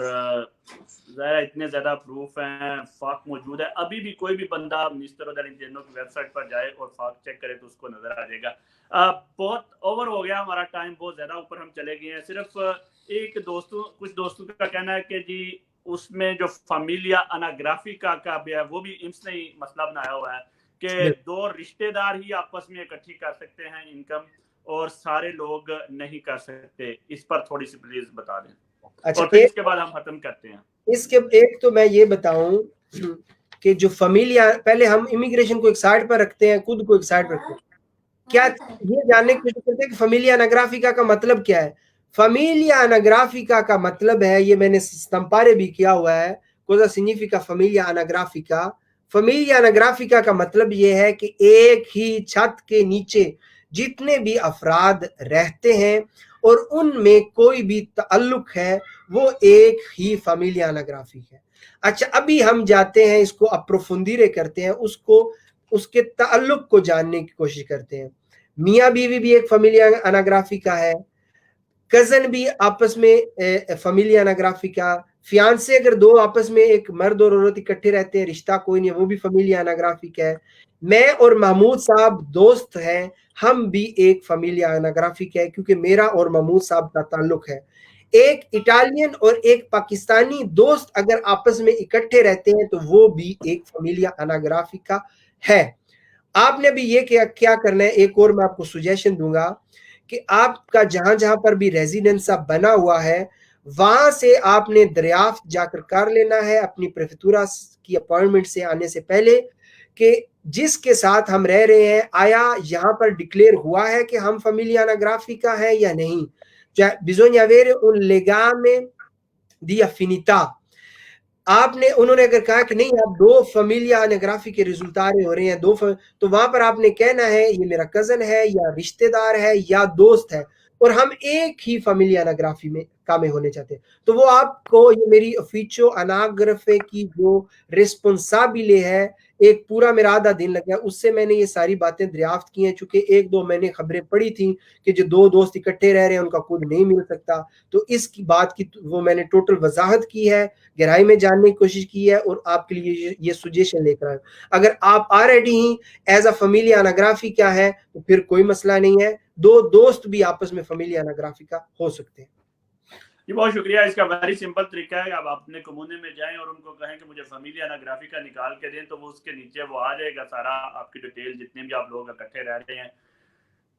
ظاہر اتنے زیادہ پروف ہیں، فاق موجود ہے. ابھی بھی کوئی بھی بندہ منسٹر دل انجینو کی ویب سائٹ پر جائے اور فاق چیک کرے تو اس کو نظر آ جائے گا. بہت اوور ہو گیا ہمارا ٹائم، بہت زیادہ اوپر ہم چلے گئے ہیں. صرف کچھ دوستوں کا کہنا ہے کہ جی اس میں جو فیملیا اناگرافیکا کا بھی ہے وہ بھی امس نے مسئلہ بنایا ہوا ہے کہ 2 رشتہ دار ہی آپس میں اکٹھی کر سکتے ہیں انکم، اور سارے لوگ نہیں کر سکتے. اس پر تھوڑی سی پلیز بتا دیں. اور پھر اس کے بعد ہم ختم کرتے ہیں. اس کے ایک تو میں یہ بتاؤں کہ جو فیملیا، پہلے ہم امیگریشن کو ایک سائڈ پر رکھتے ہیں، خود کو ایک سائڈ پر رکھتے ہیں. کیا یہ جاننے کی کوشش کرتے ہیں کہ فیملیا اناگرافیکا کا مطلب کیا ہے؟ Familia anagrafica کا مطلب ہے, یہ میں نے stampare بھی کیا ہوا ہے, cosa significa familia anagrafica. Familia anagrafica کا مطلب یہ ہے کہ ایک ہی چھت کے نیچے جتنے بھی افراد رہتے ہیں اور ان میں کوئی بھی تعلق ہے وہ ایک ہی فیملیا اناگرافک ہے. اچھا, ابھی ہم جاتے ہیں اس کو اپروفندیرے کرتے ہیں, اس کے تعلق کو جاننے کی کوشش کرتے ہیں. میاں بیوی بھی ایک فیملیا اناگرافیکا ہے, کزن بھی آپس میں فیملیا اناگرافیکا, فیانسے اگر دو آپس میں ایک مرد اور عورت اکٹھے رہتے ہیں, رشتہ کوئی نہیں, وہ بھی فیملیا اناگرافک ہے. میں اور محمود صاحب دوست ہیں, ہم بھی ایک فیملیا اناگرافک ہے کیونکہ میرا اور محمود صاحب کا تعلق ہے. ایک اٹالین اور ایک پاکستانی دوست اگر آپس میں اکٹھے رہتے ہیں تو وہ بھی ایک فیملیا اناگرافیکا ہے. آپ نے بھی یہ کیا کرنا ہے, ایک اور میں آپ کو سجیشن دوں گا کہ آپ کا جہاں جہاں پر بھی ریزیڈنس بنا ہوا ہے وہاں سے آپ نے دریافت جا کر لینا ہے اپنی پریفیکٹورا کی اپوائنٹمنٹ سے آنے سے پہلے کہ جس کے ساتھ ہم رہ رہے ہیں آیا یہاں پر ڈکلیئر ہوا ہے کہ ہم فیملیا اناگرافیکا ہے یا نہیں. bisogna avere un legame di affinità. انہوں نے اگر کہا کہ نہیں آپ دو فیملیا اناگرافی کے ریزلٹارے ہو رہے ہیں تو وہاں پر آپ نے کہنا ہے یہ میرا کزن ہے یا رشتہ دار ہے یا دوست ہے اور ہم ایک ہی فیملیا اناگرافی میں کامل ہونے چاہتے ہیں, تو وہ آپ کو یہ میری افیچو اناگرافے کی جو ریسپونسابیلے ہے, ایک پورا میرا آدھا دن لگا, اس سے میں نے یہ ساری باتیں دریافت کی ہیں, چونکہ ایک دو میں نے خبریں پڑھی تھیں کہ جو دو دوست اکٹھے رہ رہے ہیں ان کا کوئی نہیں مل سکتا, تو اس کی بات کی وہ میں نے ٹوٹل وضاحت کی ہے, گہرائی میں جاننے کی کوشش کی ہے اور آپ کے لیے یہ سجیشن لے کر آئے. اگر آپ آلریڈی ہی ایز اے فیملیا اناگرافی کیا ہے تو پھر کوئی مسئلہ نہیں ہے, دو دوست بھی آپس میں فیملیا اناگرافی کا ہو سکتے ہیں. جی بہت شکریہ. اس کا ویری سمپل طریقہ ہے, آپ اپنے کمونے میں جائیں اور ان کو کہیں کہ مجھے فیملیا اناگرافیکا نکال کے دیں, تو وہ اس کے نیچے وہ آ جائے گا سارا آپ کی ڈیٹیل جتنے بھی آپ لوگ اکٹھے رہ رہے ہیں.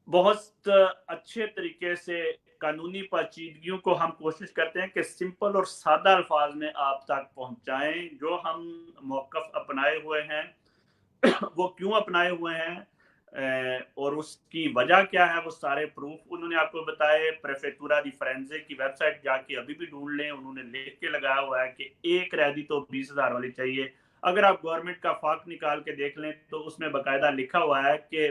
بہت اچھے طریقے سے قانونی پیچیدگیوں کو ہم کوشش کرتے ہیں کہ سمپل اور سادہ الفاظ میں آپ تک پہنچائیں. جو ہم موقف اپنائے ہوئے ہیں وہ کیوں اپنائے ہوئے ہیں اور اس کی وجہ کیا ہے, وہ سارے پروف انہوں نے آپ کو بتائے. پریفیکٹورا دی فرینزے کی ویب سائٹ جا کے ابھی بھی ڈھونڈ لیں, انہوں نے لکھ کے لگایا ہوا ہے کہ ایک ریدی تو 20,000 والی چاہیے. اگر آپ گورنمنٹ کا فاق نکال کے دیکھ لیں تو اس میں باقاعدہ لکھا ہوا ہے کہ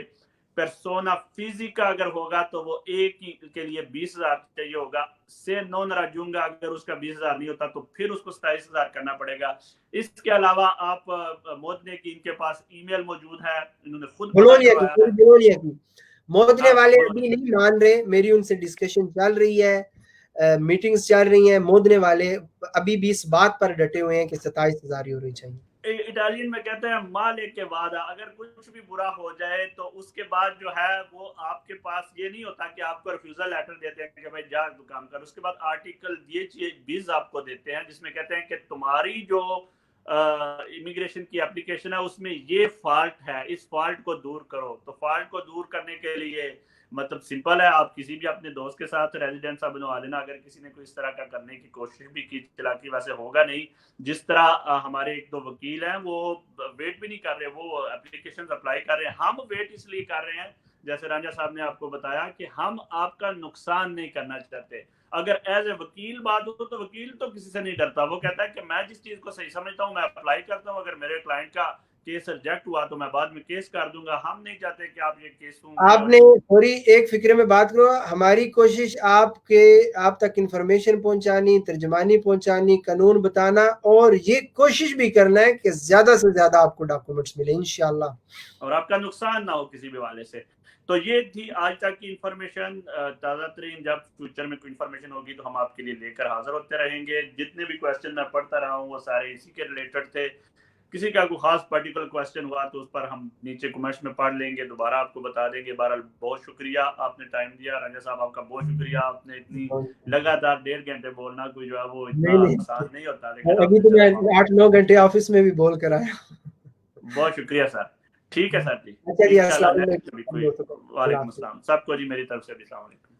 پرسونا فزیکا اگر ہوگا تو وہ ایک کے لیے 20,000 چاہیے ہوگا. سے نون راجونگا اگر اس کا 20,000 نہیں ہوتا تو پھر اس کو 27,000 کرنا پڑے گا. اس کے علاوہ آپ مودنے کی ان کے پاس ای میل موجود ہے, انہوں نے خود بولونیا کی مودنے والے ابھی نہیں مان رہے, میری ان سے ڈسکشن چل رہی ہے, میٹنگز چل رہی ہیں. مودنے والے ابھی بھی اس بات پر ڈٹے ہوئے ہیں کہ 27,000 ہی ہونی چاہیے. اٹالین میں کہتے ہیں مالے کے وعدہ, اگر کچھ بھی برا ہو جائے تو اس کے بعد جو ہے وہ آپ کے پاس یہ نہیں ہوتا کہ آپ کو ریفیوزل لیٹر دیتے ہیں کہ بھائی جا کام کر. اس کے بعد آرٹیکل 20 آپ کو دیتے ہیں جس میں کہتے ہیں کہ تمہاری جو امیگریشن کی اپلیکیشن ہے اس میں یہ فالٹ ہے, اس فالٹ کو دور کرو. تو فالٹ کو دور کرنے کے لیے مطلب سمپل ہے, آپ کسی بھی اپنے دوست کے ساتھ ریزیڈنس بنوا لینا. اگر کسی نے کوئی اس طرح کا کرنے کی کوشش بھی کی, چلاکی ویسے ہوگا نہیں. جس طرح ہمارے ایک دو وکیل ہیں وہ ویٹ بھی نہیں کر رہے, وہ اپلیکیشن اپلائی کر رہے ہیں. ہم ویٹ اس لیے کر رہے ہیں جیسے رانجھا صاحب نے آپ کو بتایا کہ ہم آپ کا نقصان نہیں کرنا چاہتے. اگر ایز اے وکیل بات ہو تو وکیل تو کسی سے نہیں ڈرتا, وہ کہتا ہے کہ میں جس چیز کو صحیح سمجھتا ہوں میں اپلائی کرتا ہوں, اگر میرے کلائنٹ کا کیس ریجیکٹ ہوا تو میں بعد میں کیس کر دوں گا. ہم نہیں چاہتے کہ آپ یہ کیس آپ نے تھوڑی ایک فکرے میں بات کرو. ہماری کوشش آپ تک انفارمیشن پہنچانی, ترجمانی پہنچانی, قانون بتانا اور یہ کوشش بھی کرنا ہے کہ زیادہ سے زیادہ آپ کو ڈاکومنٹس ملیں انشاءاللہ, اور آپ کا نقصان نہ ہو کسی بھی والے سے. تو یہ تھی آج تک کی انفارمیشن تازہ ترین. جب فیوچر میں کوئی انفارمیشن ہوگی تو ہم آپ کے لیے لے کر حاضر ہوتے رہیں گے. جتنے بھی کویسچن میں پڑھتا رہا ہوں وہ سارے اسی کے ریلیٹڈ تھے. کسی کا کوئی خاص پرٹیکولر کویسچن ہوا تو اس پر ہم نیچے کمنٹس میں پڑھ لیں گے, دوبارہ آپ کو بتا دیں گے. بہرحال بہت شکریہ, آپ نے ٹائم دیا. رانجھا صاحب آپ کا بہت شکریہ, آپ نے اتنی لگاتار 1.5 گھنٹے بولنا کوئی جو ہے وہ اتنا آسان نہیں ہوتا. لیکن ابھی تو میں 8-9 گھنٹے آفس میں بھی بول کر آیا. بہت شکریہ سر. ٹھیک ہے سر جی, اچھا جی, انشاءاللہ السلام نیکسٹ بھی کوئی. وعلیکم السلام سب کو جی میری طرف سے بھی السلام علیکم.